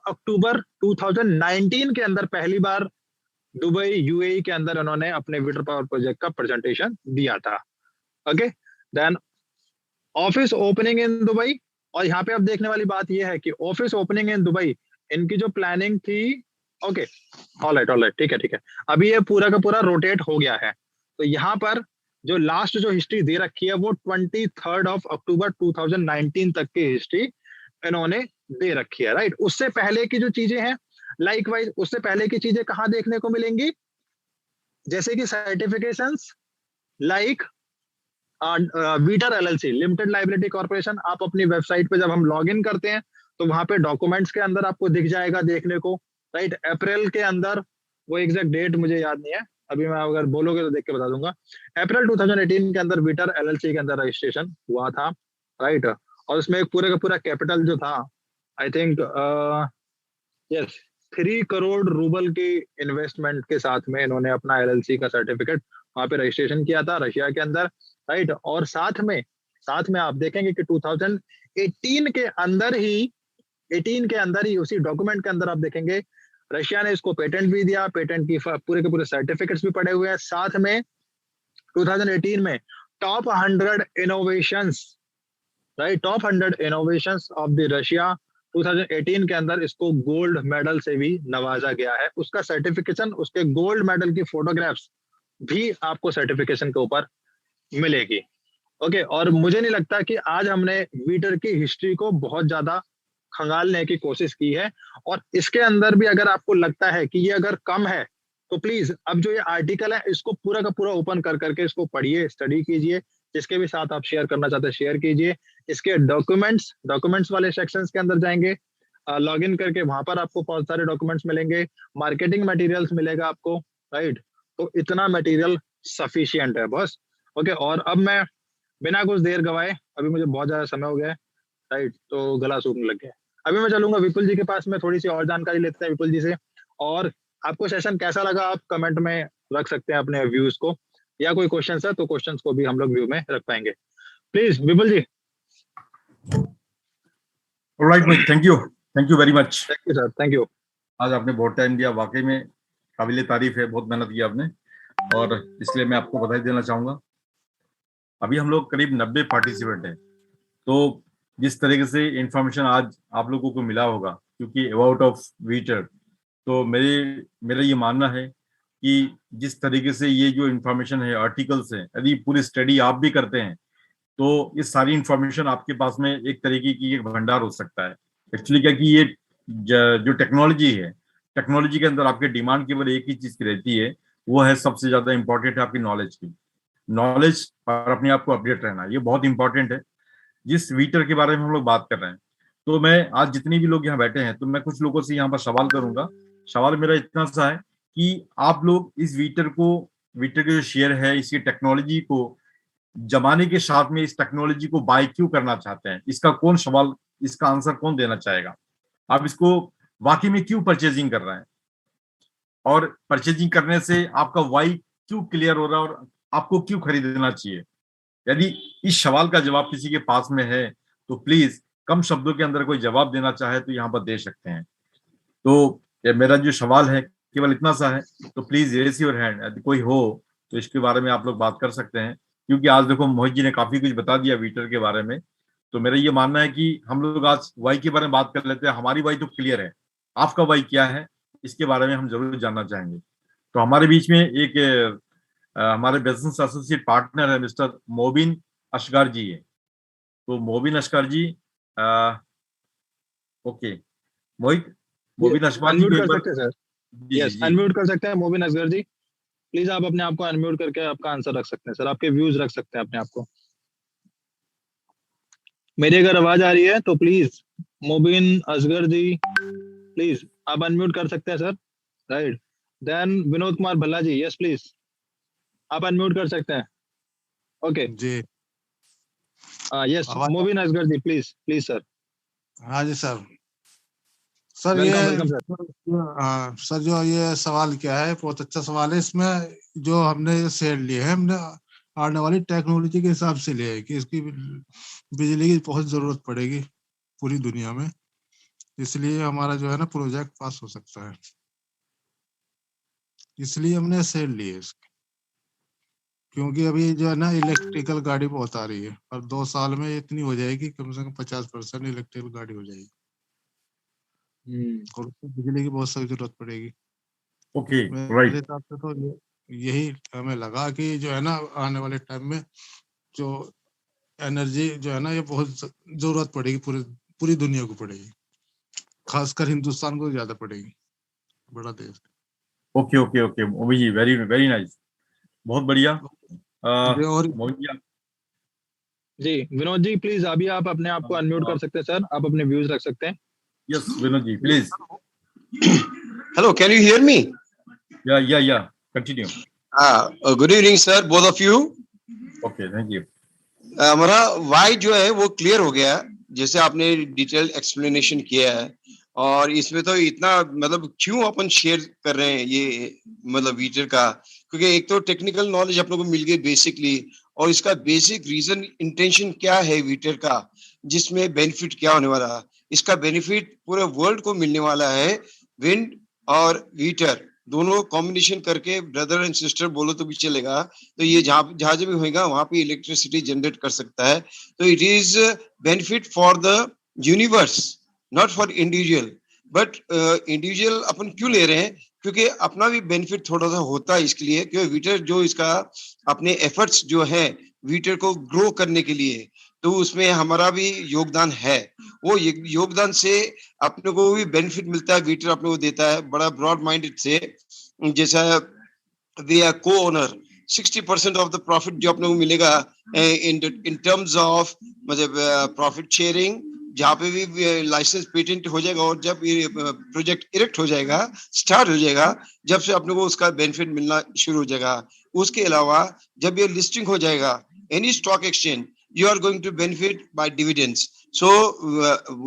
अक्टूबर 2019 के अंदर पहली बार दुबई यूएई के अंदर उन्होंने अपने वीटर पावर प्रोजेक्ट का प्रेजेंटेशन दिया था। Okay, then office opening in Dubai, और यहाँ पे अब देखने वाली बात यह है कि ऑफिस ओपनिंग इन दुबई, इनकी जो प्लानिंग थी, ओके, ऑलराइट, ठीक है, अभी ये पूरा का पूरा रोटेट हो गया है। तो यहाँ पर जो लास्ट जो हिस्ट्री दे रखी है वो 23 अक्टूबर 2019 तक की हिस्ट्री इन्होंने दे रखी है, राइट। उससे पहले की जो चीजें हैं, लाइकवाइज उससे पहले की चीजें कहाँ देखने को मिलेंगी, जैसे कि certifications like Veter LLC, limited liability corporation. आप अपनी वेबसाइट पे जब हम लॉग इन करते हैं तो वहां पे डॉक्यूमेंट्स के अंदर आपको दिख जाएगा देखने को, राइट। अप्रैल के अंदर, वो एग्जैक्ट डेट मुझे याद नहीं है, अभी मैं अगर बोलोगे तो देख के बता दूंगा। अप्रैल 2018 के अंदर वीटर एलएलसी के अंदर रजिस्ट्रेशन हुआ था, राइट। और उसमें एक पूरे का पूरा कैपिटल जो था, I think yes 3 crore rouble की इन्वेस्टमेंट के साथ में इन्होंने अपना एलएलसी का सर्टिफिकेट वहां पे रजिस्ट्रेशन किया था रशिया के अंदर, राइट। और साथ में आप देखेंगे कि 2018 के अंदर ही 18 के अंदर ही उसी डॉक्यूमेंट के अंदर आप देखेंगे रशिया ने इसको पेटेंट भी दिया, पेटेंट की पूरे के पूरे सर्टिफिकेट्स भी पड़े हुए हैं। साथ में 2018 में top 100 innovations, right, top 100 innovations of the Russia 2018 के अंदर इसको गोल्ड मेडल से भी नवाजा गया है। उसका सर्टिफिकेशन, उसके गोल्ड मेडल की फोटोग्राफ्स भी आपको सर्टिफिकेशन के ऊपर मिलेगी। ओके, और मुझे नहीं लगता कि आज हमने वीटर की हिस्ट्री को बहुत ज्यादा खंगालने की कोशिश की है। और इसके अंदर भी अगर आपको लगता है कि ये अगर कम है तो प्लीज अब जो ये आर्टिकल है इसको पूरा का पूरा ओपन कर करके इसको पढ़िए, स्टडी कीजिए। जिसके भी साथ आप शेयर करना चाहते हैं शेयर कीजिए। इसके डॉक्यूमेंट्स वाले सेक्शंस के अंदर जाएंगे, लॉग इन करके वहां पर आपको बहुत सारे डॉक्यूमेंट्स मिलेंगे, मार्केटिंग मटेरियल्स मिलेगा आपको, राइट। तो इतना मटेरियल सफिशियंट है बस। ओके, और अब मैं बिना कुछ देर गवाए, अभी मुझे बहुत ज्यादा समय हो गया है, राइट, तो गला सूखने लग गया है। अभी मैं चलूंगा विपुल जी के पास में, थोड़ी सी और जानकारी लेते हैं विपुल जी से। और आपको सेशन कैसा लगा आप कमेंट में रख सकते हैं अपने व्यूज को, या कोई क्वेश्चन है तो क्वेश्चंस को भी हम लोग व्यू में रख पाएंगे। प्लीज विपुल जी। ऑलराइट भाई, thank you very much. Thank you sir, thank you. आज आपने बहुत टाइम दिया, वाकई में काबिले तारीफ है, बहुत मेहनत की आपने, और इसलिए मैं आपको बधाई देना चाहूंगा। अभी हम लोग करीब 90 पार्टिसिपेंट हैं, तो जिस तरीके से इंफॉर्मेशन आज आप लोगों को मिला होगा, क्योंकि अबाउट ऑफ वीटर, तो मेरा ये मानना है कि जिस तरीके से ये जो इंफॉर्मेशन है, आर्टिकल्स हैं, यदि पूरी स्टडी आप भी करते हैं तो ये सारी इंफॉर्मेशन आपके पास में एक तरीके की एक भंडार हो सकता है। एक्चुअली क्या कि ये जो टेक्नोलॉजी है, टेक्नोलॉजी के अंदर आपके डिमांड केवल एक ही चीज की रहती है, वो है सबसे ज्यादा इंपॉर्टेंट है आपकी नॉलेज की। नॉलेज और अपने आप को अपडेट रहना, ये बहुत इंपॉर्टेंट है। जिस वीटर के बारे में हम लोग बात कर रहे हैं, तो मैं आज जितनी भी लोग यहाँ बैठे हैं, तो मैं कुछ लोगों से यहाँ पर सवाल करूंगा। सवाल मेरा इतना सा है कि आप लोग इस वीटर के जो शेयर है, इसकी टेक्नोलॉजी को जमाने के साथ में इस टेक्नोलॉजी को बाय क्यों करना चाहते हैं? इसका आंसर कौन देना चाहेगा? आप इसको वाकई में क्यों परचेजिंग कर रहे हैं, और परचेजिंग करने से आपका वाई क्यों क्लियर हो रहा है, और आपको क्यों खरीदना चाहिए? यदि इस सवाल का जवाब किसी के पास में है तो प्लीज कम शब्दों के अंदर कोई जवाब देना चाहे तो यहाँ पर दे सकते हैं। तो ये मेरा जो सवाल है केवल इतना सा है, तो प्लीज रेज योर हैंड, यदि कोई हो तो इसके बारे में आप लोग बात कर सकते हैं। क्योंकि आज देखो मोहित जी ने काफी कुछ बता दिया वीटर के बारे में, तो मेरा ये मानना है कि हम लोग आज वाई के बारे में बात कर लेते हैं। हमारी वाई तो क्लियर है, आपका वाई क्या है इसके बारे में हम जरूर जानना चाहेंगे। तो हमारे बीच में एक हमारे बिजनेस एसोसिएट पार्टनर है मिस्टर मोबिन असगर जी है। तो मोबिन असगर जी, ओके मोहित, मोबिन असगर जी को अनम्यूट एक कर बार, सकते हैं सर। जी जी यस, जी, अनम्यूट कर सकते हैं मोबिन असगर जी। प्लीज आप अपने आप को अनम्यूट करके आपका आंसर रख सकते हैं सर, आपके व्यूज रख सकते हैं अपने आप को। मेरी अगर आवाज आ रही है तो प्लीज मोबिन असगर जी, प्लीज आप अनम्यूट कर सकते हैं sir. Right, then Vinod Kumar Bhalla ji, yes please आप अनम्यूट कर सकते हैं। ओके, जी यस आवाज। Mobin Asghar ji, please please sir. हाँ जी सर। सर ये वेलकम वेलकम सर। हाँ सर, जो ये सवाल क्या है, बहुत अच्छा सवाल है। इसमें जो हमने शेयर लिए हैं, हमने आने वाली टेक्नोलॉजी के हिसाब से लिए है कि इसकी बिजली की बहुत जरूरत पड़ेगी पूरी दुनिया में, इसलिए हमारा जो है ना प्रोजेक्ट पास हो सकता है, इसलिए हमने शेयर लिए इसके। क्योंकि अभी जो है ना इलेक्ट्रिकल गाड़ी बहुत आ रही है, और 2 साल में इतनी हो जाएगी, कम से कम 50% इलेक्ट्रिकल गाड़ी हो जाएगी, और उसको बिजली की बहुत सख्त जरूरत पड़ेगी। ओके मेरे राइट। हिसाब से तो यही हमें लगा कि जो है ना आने वाले टाइम में जो एनर्जी जो है ना, ये बहुत जरूरत पड़ेगी, पूरी दुनिया को पड़ेगी, खासकर हिंदुस्तान को ज्यादा पड़ेगी, बड़ा देश। ओके ओके ओके मोबिन जी, वेरी वेरी नाइस, बहुत बढ़िया। और मोबिन जी जी विनोद जी, प्लीज अभी आप अपने आप को अनम्यूट कर सकते हैं सर, आप अपने व्यूज रख सकते हैं। Yes Vinod ji please. Hello, can you hear me? या continue. Good evening, sir, both of you. Okay thank you. हमारा वाई जो है वो क्लियर हो गया, जैसे आपने डिटेल एक्सप्लेनेशन किया है। और इसमें तो इतना मतलब क्यों अपन शेयर कर रहे हैं ये मतलब वीटर का, क्योंकि एक तो टेक्निकल नॉलेज अपने को मिल गई बेसिकली, और इसका बेसिक रीजन इंटेंशन क्या है वीटर का, जिसमें बेनिफिट क्या होने वाला है। इसका बेनिफिट पूरे वर्ल्ड को मिलने वाला है। विंड और वीटर दोनों कॉम्बिनेशन करके, ब्रदर एंड सिस्टर बोलो तो भी चलेगा, तो ये जहां भी होगा वहां पे इलेक्ट्रिसिटी जनरेट कर सकता है। तो it is benefit for the universe, not for individual. But individual अपन क्यों ले रहे हैं, क्योंकि अपना भी बेनिफिट थोड़ा सा होता है इसके लिए, क्योंकि वीटर जो इसका अपने एफर्ट्स जो है वीटर को ग्रो करने के लिए, तो उसमें हमारा भी योगदान है। वो योगदान से अपने को भी बेनिफिट मिलता है, वीटर अपने को देता है बड़ा ब्रॉड माइंडेड से। जैसा वी आर को ओनर, 60% ऑफ द प्रॉफिट जो अपने को मिलेगा इन टर्म्स ऑफ मतलब प्रॉफिट शेयरिंग, जहाँ पे भी लाइसेंस पेटेंट हो जाएगा, और जब प्रोजेक्ट इरेक्ट हो जाएगा, स्टार्ट हो जाएगा, जब से अपने को उसका बेनिफिट मिलना शुरू हो जाएगा। उसके अलावा जब ये लिस्टिंग हो जाएगा any stock exchange, you are going to benefit by dividends. So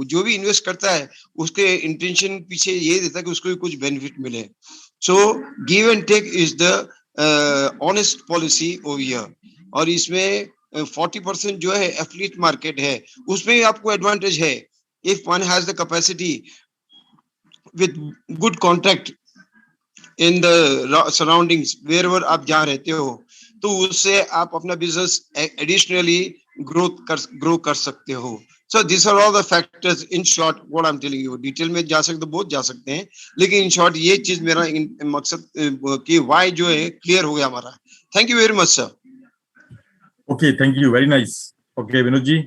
जो भी इन्वेस्ट करता है उसके इंटेंशन पीछे ये देता है कि उसको भी कुछ बेनिफिट मिले। So give and take is the honest policy over here. और इसमें 40% जो है एफिलिएट मार्केट है, उसमें आपको एडवांटेज है। If one has the capacity with good contract in the surroundings wherever आप जहाँ रहते हो, तो उससे आप अपना बिजनेस एडिशनली ग्रो कर सकते हो। So this are all the factors in short what I am telling you. Detail में जा सकते बहुत जा सकते हैं, लेकिन इन शॉर्ट ये चीज मेरा मकसद कि व्हाई जो है क्लियर हो गया हमारा। Thank you very much sir. Okay, thank you, very nice. Okay Vinod ji,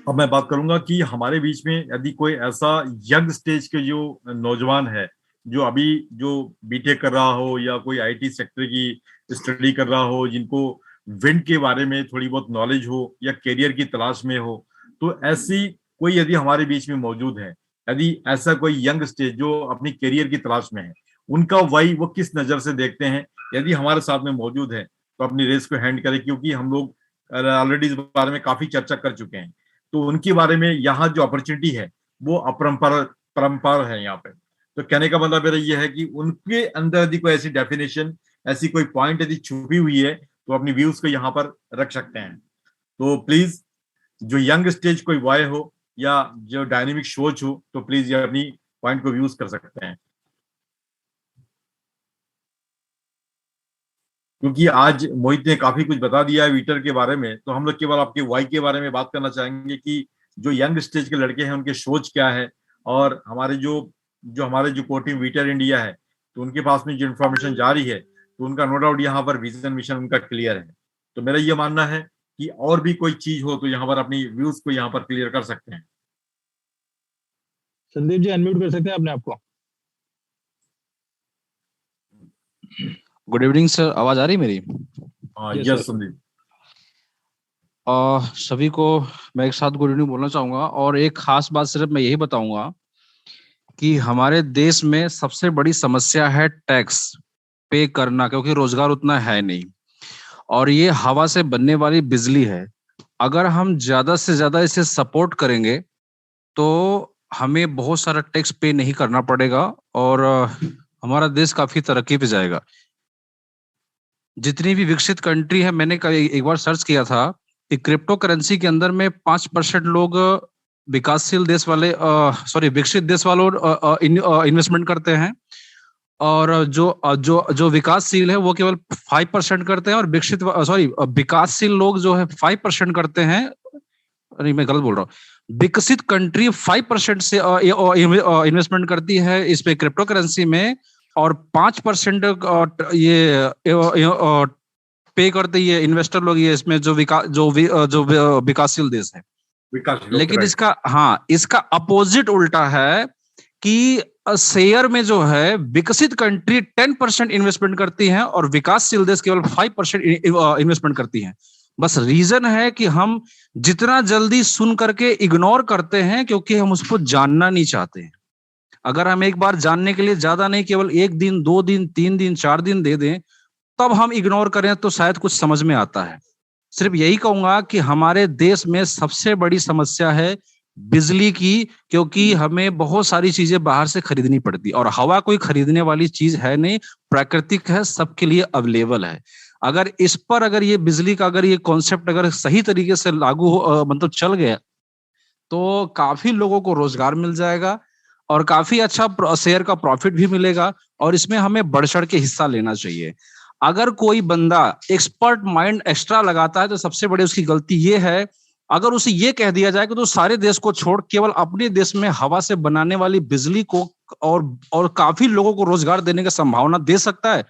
अब मैं बात करूंगा कि हमारे बीच में यदि कोई ऐसा यंग स्टेज के जो नौजवान है, जो अभी जो बीटेक कर रहा हो या कोई आईटी सेक्टर की स्टडी कर रहा हो, जिनको विंड के बारे में थोड़ी बहुत नॉलेज हो या करियर की तलाश में हो, तो ऐसी कोई यदि हमारे बीच में मौजूद है, यदि ऐसा कोई यंग स्टेज जो अपनी करियर की तलाश में है, उनका वाई वो किस नजर से देखते हैं, यदि हमारे साथ में मौजूद है तो अपनी रेस को हैंड करें, क्योंकि हम लोग ऑलरेडी इस बारे में काफी चर्चा कर चुके हैं। तो उनके बारे में यहाँ जो अपॉर्चुनिटी है वो परंपरा है यहाँ पे। तो कहने का मतलब मेरा ये है कि उनके अंदर यदि कोई ऐसी डेफिनेशन, ऐसी कोई पॉइंट यदि छुपी हुई है, तो अपनी व्यूज को यहाँ पर रख सकते हैं। तो प्लीज जो यंग स्टेज कोई बॉय हो या जो डायनेमिक सोच हो, तो प्लीज ये अपनी पॉइंट को यूज कर सकते हैं। क्योंकि आज मोहित ने काफी कुछ बता दिया है वीटर के बारे में, तो हम लोग केवल आपके वाई के बारे में बात करना चाहेंगे कि जो यंग स्टेज के लड़के हैं उनके सोच क्या है, और हमारे जो कोर टीम वीटर इंडिया है, तो उनके पास में जो इन्फॉर्मेशन जा रही है, तो उनका नो डाउट यहाँ पर विजन मिशन उनका क्लियर है। तो मेरा ये मानना है कि और भी कोई चीज हो तो यहाँ पर अपनी व्यूज को यहाँ पर क्लियर कर सकते हैं। संदीप जी अनम्यूट कर सकते हैं अपने आप को। गुड इवनिंग सर, आवाज आ रही मेरी? यस संदीप। सभी को मैं एक साथ गुड इवनिंग बोलना चाहूंगा, और एक खास बात सिर्फ मैं यही बताऊंगा कि हमारे देश में सबसे बड़ी समस्या है टैक्स पे करना, क्योंकि रोजगार उतना है नहीं, और ये हवा से बनने वाली बिजली है। अगर हम ज्यादा से ज्यादा इसे सपोर्ट करेंगे तो हमें बहुत सारा टैक्स पे नहीं करना पड़ेगा, और हमारा देश काफी तरक्की पे जाएगा। जितनी भी विकसित कंट्री है, मैंने एक बार सर्च किया था कि क्रिप्टो करेंसी के अंदर में 5% लोग विकासशील देश वाले विकसित देश वालों इन्वेस्टमेंट करते हैं, और जो विकासशील है वो केवल 5% करते हैं, और विकासशील लोग जो है 5% करते हैं। नहीं, मैं गलत बोल रहा हूँ। विकसित कंट्री 5% से इन्वेस्टमेंट करती है इस पे क्रिप्टो करेंसी में, और 5% ये पे करते ये इन्वेस्टर लोग ये इसमें जो विकासशील देश है। लेकिन इसका अपोजिट उल्टा है कि शेयर में जो है विकसित कंट्री 10% इन्वेस्टमेंट करती है और विकासशील देश केवल 5% इन्वेस्टमेंट करती है। बस रीजन है कि हम जितना जल्दी सुन करके इग्नोर करते हैं, क्योंकि हम उसको जानना नहीं चाहते हैं। अगर हम एक बार जानने के लिए ज्यादा नहीं, केवल 1 दिन 2 दिन 3 दिन 4 दिन दे दें, तब हम इग्नोर करें तो शायद कुछ समझ में आता है। सिर्फ यही कहूंगा कि हमारे देश में सबसे बड़ी समस्या है बिजली की, क्योंकि हमें बहुत सारी चीजें बाहर से खरीदनी पड़ती, और हवा कोई खरीदने वाली चीज है नहीं, प्राकृतिक है, सबके लिए अवेलेबल है। अगर इस पर अगर ये बिजली का अगर ये कॉन्सेप्ट अगर सही तरीके से लागू हो, मतलब चल गया, तो काफी लोगों को रोजगार मिल जाएगा और काफी अच्छा शेयर का प्रॉफिट भी मिलेगा, और इसमें हमें बढ़ चढ़ के हिस्सा लेना चाहिए। अगर कोई बंदा एक्सपर्ट माइंड एक्स्ट्रा लगाता है तो सबसे बड़ी उसकी गलती ये है, अगर उसे ये कह दिया जाए कि तो सारे देश को छोड़ केवल अपने देश में हवा से बनाने वाली बिजली को और काफी लोगों को रोजगार देने की संभावना दे सकता है,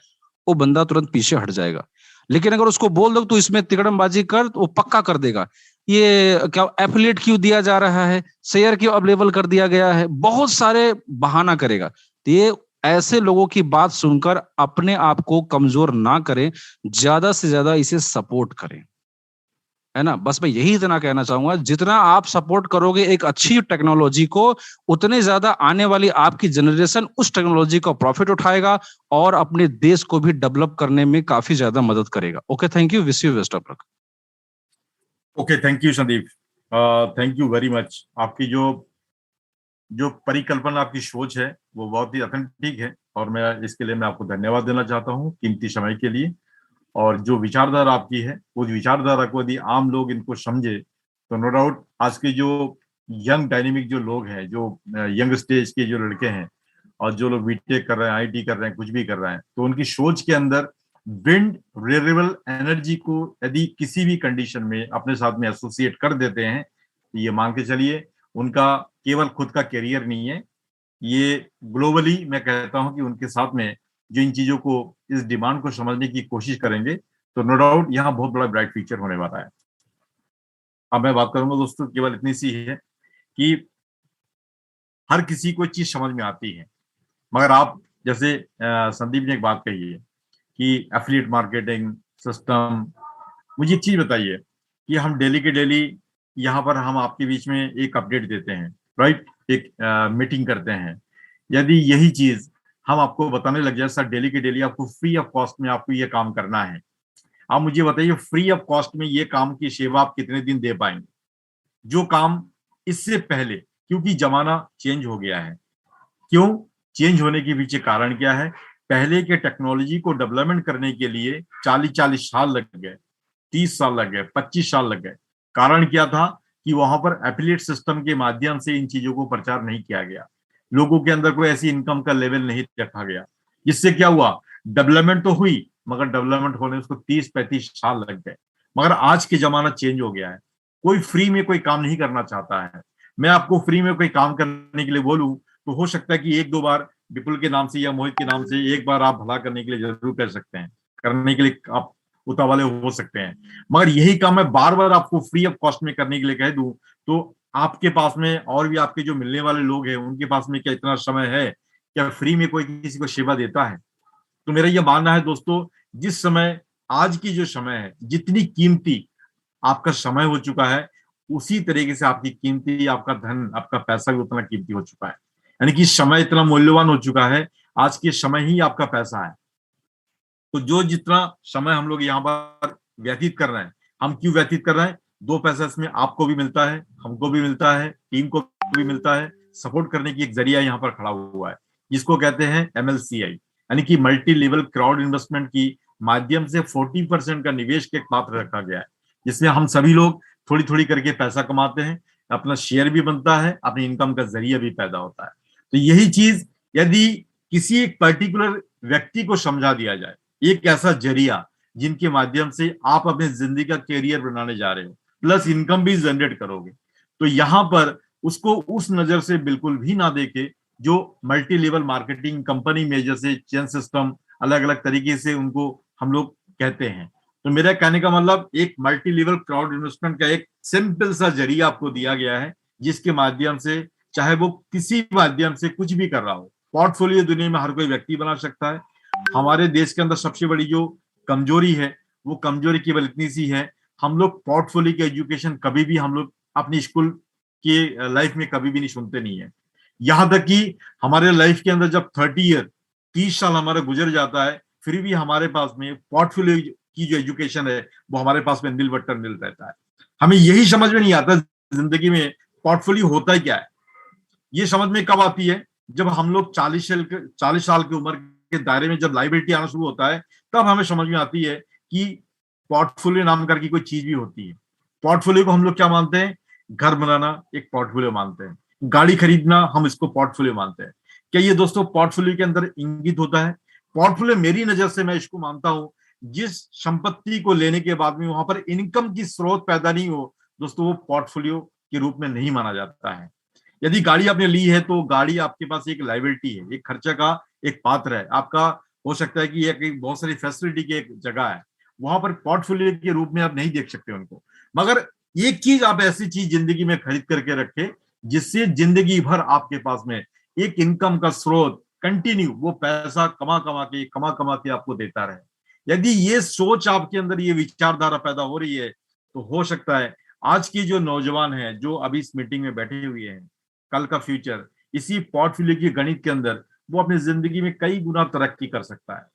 वो बंदा तुरंत पीछे हट जाएगा। लेकिन अगर उसको बोल दो तो इसमें तिकड़मबाजी कर, तो वो पक्का कर देगा। ये क्या एफिलिएट क्यों दिया जा रहा है, शेयर क्यों अवेलेबल कर दिया गया है, बहुत सारे बहाना करेगा। तो ये ऐसे लोगों की बात सुनकर अपने आप को कमजोर ना करें, ज्यादा से ज्यादा इसे सपोर्ट करें, है ना। बस मैं यही इतना कहना चाहूंगा, जितना आप सपोर्ट करोगे एक अच्छी टेक्नोलॉजी को, उतने ज्यादा आने वाली आपकी जनरेशन उस टेक्नोलॉजी का प्रॉफिट उठाएगा और अपने देश को भी डेवलप करने में काफी ज्यादा मदद करेगा। Okay, thank you, wish you best of luck. Okay, thank you Sandeep, thank you very much. आपकी जो परिकल्पना, आपकी सोच है वो बहुत ही ऑथेंटिक है, और मैं इसके लिए मैं आपको धन्यवाद देना चाहता हूँ कीमती समय के लिए। और जो विचारधारा आपकी है, वो विचारधारा को यदि आम लोग इनको समझे, तो नो डाउट आज के जो यंग डायनेमिक जो लोग हैं, जो यंग स्टेज के जो लड़के हैं, और जो लोग बीटेक कर रहे हैं, आईटी कर रहे हैं, कुछ भी कर रहे हैं, तो उनकी सोच के अंदर विंड रिन्यूएबल एनर्जी को यदि किसी भी कंडीशन में अपने साथ में एसोसिएट कर देते हैं, तो ये मान के चलिए उनका केवल खुद का करियर नहीं है, ये ग्लोबली मैं कहता हूं कि उनके साथ में जो इन चीजों को, इस डिमांड को समझने की कोशिश करेंगे, तो नो डाउट यहाँ बहुत बड़ा ब्राइट फ्यूचर होने वाला है। अब मैं बात करूंगा दोस्तों, केवल इतनी सी है कि हर किसी को चीज समझ में आती है, मगर आप जैसे संदीप ने एक बात कही है कि एफिलिएट मार्केटिंग सिस्टम, मुझे एक चीज बताइए कि हम डेली के डेली यहाँ पर हम आपके बीच में एक अपडेट देते हैं, राइट, एक मीटिंग करते हैं, यदि यही चीज हम आपको बताने लग जाए सर डेली के डेली आपको फ्री ऑफ कॉस्ट में आपको ये काम करना है, आप मुझे बताइए फ्री ऑफ कॉस्ट में ये काम की सेवा आप कितने दिन दे पाएंगे? जो काम इससे पहले, क्योंकि जमाना चेंज हो गया है, क्यों चेंज होने के पीछे कारण क्या है? पहले के टेक्नोलॉजी को डेवलपमेंट करने के लिए 40 साल लग गए, 30 साल लग गए, 25 साल लग गए। कारण क्या था कि वहां पर एफिलिएट सिस्टम के माध्यम से इन चीजों को प्रचार नहीं किया गया, लोगों के अंदर कोई ऐसी इनकम का लेवल नहीं रखा गया, जिससे क्या हुआ, डेवलपमेंट तो हुई मगर डेवलपमेंट होने उसको 30-35 साल लग गए। मगर आज के जमाना चेंज हो गया है, कोई फ्री में कोई काम नहीं करना चाहता है। मैं आपको फ्री में कोई काम करने के लिए बोलूं तो हो सकता है कि 1-2 बार विपुल के नाम से या मोहित के नाम से एक बार आप भला करने के लिए जरूर कर सकते हैं, करने के लिए आप उतावले हो सकते हैं, मगर यही काम मैं बार बार आपको फ्री ऑफ कॉस्ट में करने के लिए कह दूं तो आपके पास में और भी आपके जो मिलने वाले लोग हैं उनके पास में क्या इतना समय है? क्या फ्री में कोई किसी को सेवा देता है? तो मेरा यह मानना है दोस्तों, जिस समय आज की जो समय है, जितनी कीमती आपका समय हो चुका है, उसी तरीके से आपकी कीमती, आपका धन, आपका पैसा भी उतना कीमती हो चुका है। यानी कि समय इतना मूल्यवान हो चुका है, आज के समय ही आपका पैसा है। तो जो जितना समय हम लोग यहाँ पर व्यतीत कर रहे हैं, हम क्यों व्यतीत कर रहे हैं? 2 पैसा इसमें आपको भी मिलता है, हमको भी मिलता है, टीम को भी मिलता है, सपोर्ट करने की एक जरिया यहाँ पर खड़ा हुआ है, जिसको कहते हैं MLCI, यानी कि मल्टी लेवल क्राउड इन्वेस्टमेंट की माध्यम से 40% का निवेश के पात्र रखा गया है, जिसमें हम सभी लोग थोड़ी थोड़ी करके पैसा कमाते हैं, अपना शेयर भी बनता है, अपनी इनकम का जरिया भी पैदा होता है। तो यही चीज यदि किसी एक पर्टिकुलर व्यक्ति को समझा दिया जाए, एक ऐसा जरिया जिनके माध्यम से आप अपने जिंदगी का कैरियर बनाने जा रहे हो, प्लस इनकम भी जनरेट करोगे, तो यहाँ पर उसको उस नजर से बिल्कुल भी ना देखे जो मल्टी लेवल मार्केटिंग कंपनी में जैसे चेन सिस्टम अलग अलग तरीके से उनको हम लोग कहते हैं। तो मेरा कहने का मतलब, एक मल्टी लेवल क्राउड इन्वेस्टमेंट का एक सिंपल सा जरिया आपको दिया गया है, जिसके माध्यम से चाहे वो किसी माध्यम से कुछ भी कर रहा हो, पोर्टफोलियो दुनिया में हर कोई व्यक्ति बना सकता है। हमारे देश के अंदर सबसे बड़ी जो कमजोरी है, वो कमजोरी केवल इतनी सी है, हम लोग पोर्टफोलियो की एजुकेशन कभी भी हम लोग अपनी स्कूल के लाइफ में कभी भी नहीं सुनते नहीं है। यहाँ तक कि हमारे लाइफ के अंदर जब 30 साल हमारा गुजर जाता है, फिर भी हमारे पास में पोर्टफोलियो की जो एजुकेशन है वो हमारे पास में नील बट्टर नील रहता है। हमें यही समझ में नहीं आता जिंदगी में पोर्टफोलियो होता है क्या है। ये समझ में कब आती है? जब हम लोग 40 साल की उम्र के दायरे में जब लायबिलिटी आना शुरू होता है, तब हमें समझ में आती है कि पोर्टफोलियो नाम करके कोई चीज भी होती है। पोर्टफोलियो को हम लोग क्या मानते हैं? घर बनाना एक पोर्टफोलियो मानते हैं, गाड़ी खरीदना हम इसको पोर्टफोलियो मानते हैं। क्या ये दोस्तों पोर्टफोलियो के अंदर इंगित होता है? पोर्टफोलियो मेरी नजर से मैं इसको मानता हूं, जिस संपत्ति को लेने के बाद में वहां पर इनकम की स्रोत पैदा नहीं हो दोस्तों, वो पोर्टफोलियो के रूप में नहीं माना जाता है। यदि गाड़ी आपने ली है तो गाड़ी आपके पास एक लायबिलिटी है, एक खर्चा का एक पात्र है आपका। हो सकता है कि एक बहुत सारी फैसिलिटी की एक जगह है, वहां पर पोर्टफोलियो के रूप में आप नहीं देख सकते उनको। मगर एक चीज आप ऐसी चीज जिंदगी में खरीद करके रखे जिससे जिंदगी भर आपके पास में एक इनकम का स्रोत कंटिन्यू, वो पैसा कमा कमा के आपको देता रहे। यदि ये सोच आपके अंदर, ये विचारधारा पैदा हो रही है, तो हो सकता है आज की जो नौजवान है जो अभी इस मीटिंग में बैठे हुए हैं, कल का फ्यूचर इसी पोर्टफोलियो की गणित के अंदर वो अपनी जिंदगी में कई गुना तरक्की कर सकता है।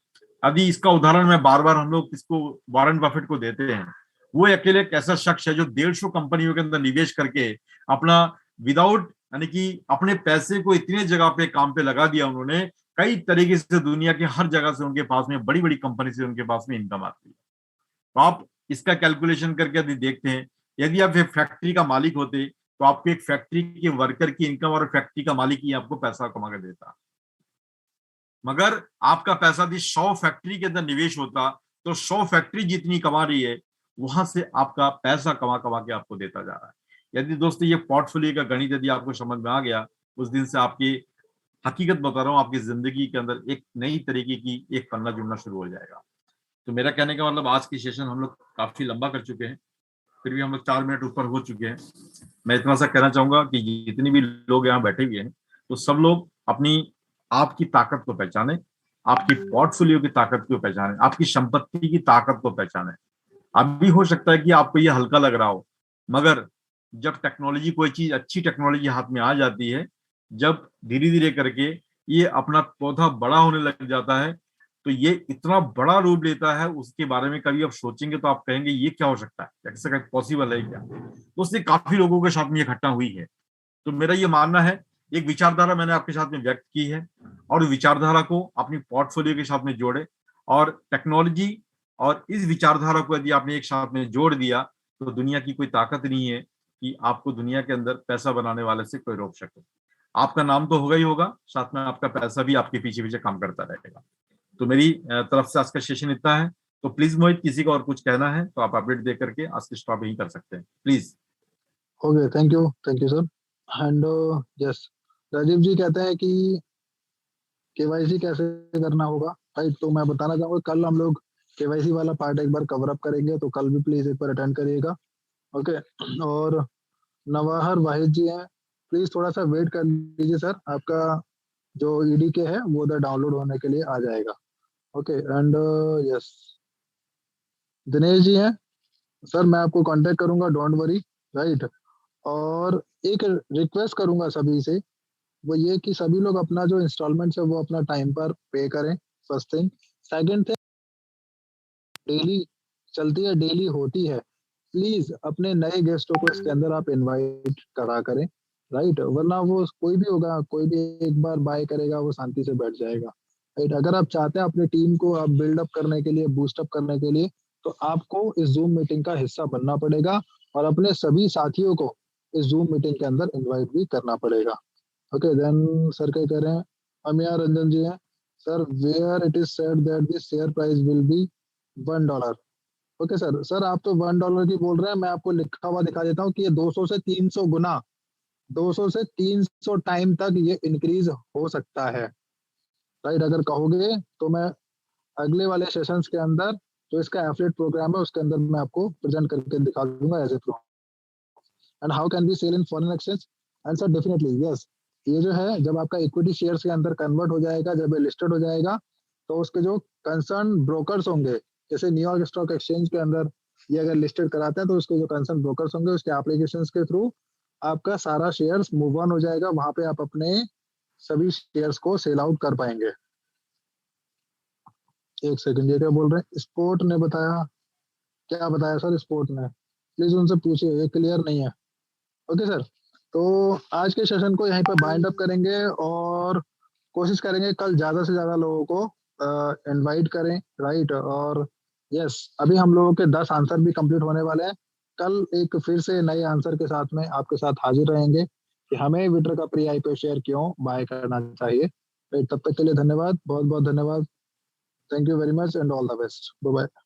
अभी इसका उदाहरण मैं बार बार हम लोग इसको वॉरेन बफेट को देते हैं। वो अकेले एक ऐसा शख्स है जो 150 कंपनियों के अंदर निवेश करके अपना विदाउट, यानी कि अपने पैसे को इतने जगह पे काम पे लगा दिया उन्होंने, कई तरीके से दुनिया की हर जगह से उनके पास में बड़ी बड़ी कंपनी से उनके पास में इनकम आती है। तो आप इसका कैलकुलेशन करके यदि देखते हैं, यदि आप एक फैक्ट्री का मालिक होते तो आपको एक फैक्ट्री के वर्कर की इनकम और फैक्ट्री का मालिक ही आपको पैसा कमा कर देता। मगर आपका पैसा यदि 100 फैक्ट्री के अंदर निवेश होता तो 100 फैक्ट्री जितनी कमा रही है वहां से आपका पैसा कमा कमा के आपको देता जा रहा है। यदि दोस्तों ये पोर्टफोलियो का गणित यदि आपको समझ में आ गया, उस दिन से आपकी हकीकत बता रहा हूँ, आपकी जिंदगी के अंदर एक नई तरीके की एक पन्ना जुड़ना शुरू हो जाएगा। तो मेरा कहने का मतलब आज की सेशन हम लोग काफी लंबा कर चुके हैं, फिर भी हम लोग 4 मिनट ऊपर हो चुके हैं। मैं इतना सा कहना चाहूंगा कि जितने भी लोग यहाँ बैठे हुए हैं तो सब लोग अपनी आपकी ताकत को पहचाने, आपकी पोर्टफोलियो की ताकत को पहचाने, आपकी संपत्ति की ताकत को पहचाने। अभी हो सकता है कि आपको ये हल्का लग रहा हो, मगर जब टेक्नोलॉजी, कोई चीज अच्छी टेक्नोलॉजी हाथ में आ जाती है, जब धीरे धीरे करके ये अपना पौधा बड़ा होने लग जाता है तो ये इतना बड़ा रूप लेता है, उसके बारे में कभी आप सोचेंगे तो आप कहेंगे ये क्या हो सकता है, ऐसा पॉसिबल है क्या? तो उससे काफी लोगों के साथ में ये घटना हुई है। तो मेरा ये मानना है, एक विचारधारा मैंने आपके साथ में व्यक्त की है और विचारधारा को अपनी पोर्टफोलियो के साथ में जोड़े, और टेक्नोलॉजी और इस विचारधारा को यदि आपने एक साथ में जोड़ दिया तो दुनिया की कोई ताकत नहीं है कि आपको दुनिया के अंदर पैसा बनाने वाले से कोई रोक सके। आपका नाम तो होगा ही होगा, साथ में आपका पैसा भी आपके पीछे पीछे काम करता रहेगा। तो मेरी तरफ से आज का सेशन इतना है। तो प्लीज मोहित, किसी को और कुछ कहना है तो आप अपडेट दे करके आज की स्टॉप यही कर सकते हैं, please. Okay, thank you sir. And yes, Rajiv ji कहते हैं कि केवाईसी कैसे करना होगा, राइट? तो मैं बताना चाहूंगा, कल हम लोग केवाईसी वाला पार्ट एक बार कवर अप करेंगे, तो कल भी प्लीज एक बार अटेंड करिएगा। ओके, और नवाहर वाहिद जी हैं, प्लीज थोड़ा सा वेट कर लीजिए सर, आपका जो ईडीके है वो उधर डाउनलोड होने के लिए आ जाएगा। Okay, and yes, Dinesh ji हैं सर, मैं आपको कांटेक्ट करूंगा, डोंट वरी, राइट? और एक रिक्वेस्ट करूंगा सभी से, वो ये कि सभी लोग अपना जो इंस्टॉलमेंट है वो अपना टाइम पर पे करें, first thing. Second thing, daily चलती है, डेली होती है, प्लीज अपने नए गेस्टों को इसके अंदर आप इनवाइट करा करें, राइट? वरना वो कोई भी होगा, कोई भी एक बार बाय करेगा वो शांति से बैठ जाएगा, राइट? अगर आप चाहते हैं अपनी टीम को आप बिल्डअप करने के लिए, बूस्टअप करने के लिए, तो आपको इस जूम मीटिंग का हिस्सा बनना पड़ेगा और अपने सभी साथियों को इस जूम मीटिंग के अंदर इन्वाइट भी करना पड़ेगा। ओके, देन सर क्या कह रहे हैं? अमिया रंजन जी हैं sir, where it is said that the share price will be $1। Okay sir, sir आप तो $1 की बोल रहे हैं, मैं आपको लिखा हुआ दिखा देता हूँ कि ये 200 से 300 गुना, 200 से 300 टाइम तक ये इंक्रीज हो सकता है, राइट? अगर कहोगे तो मैं अगले वाले सेशंस के अंदर जो इसका एफिलिएट प्रोग्राम है उसके अंदर मैं आपको प्रेजेंट करके दिखा दूंगा as a pro. And how can be sell in foreign exchange? And sir definitely yes, ये जो है जब आपका इक्विटी शेयर्स के अंदर कन्वर्ट हो जाएगा, जब ये लिस्टेड हो जाएगा, तो उसके जो कंसर्न ब्रोकर्स होंगे, जैसे न्यूयॉर्क स्टॉक एक्सचेंज के अंदर ये अगर लिस्टेड कराते हैं तो उसके जो कंसर्न ब्रोकर्स होंगे उसके एप्लीकेशंस के थ्रू आपका सारा शेयर्स मूव ऑन हो जाएगा, वहां पे आप अपने सभी शेयर्स को सेल आउट कर पाएंगे। एक सेकंड, ये क्या बोल रहे हैं? स्पोर्ट ने बताया, क्या बताया सर स्पोर्ट ने? प्लीज उनसे पूछिए, ये क्लियर नहीं है। ओके सर, तो आज के सेशन को यहीं पर बाइंड अप करेंगे और कोशिश करेंगे कल ज्यादा से ज्यादा लोगों को इनवाइट करें, राइट? और यस, अभी हम लोगों के 10 आंसर भी कंप्लीट होने वाले हैं। कल एक फिर से नए आंसर के साथ में आपके साथ हाजिर रहेंगे कि हमें विटर का प्री आईपीओ शेयर क्यों बाय करना चाहिए। तब तक के लिए धन्यवाद, बहुत बहुत धन्यवाद। Thank you very much and all the best, bye bye.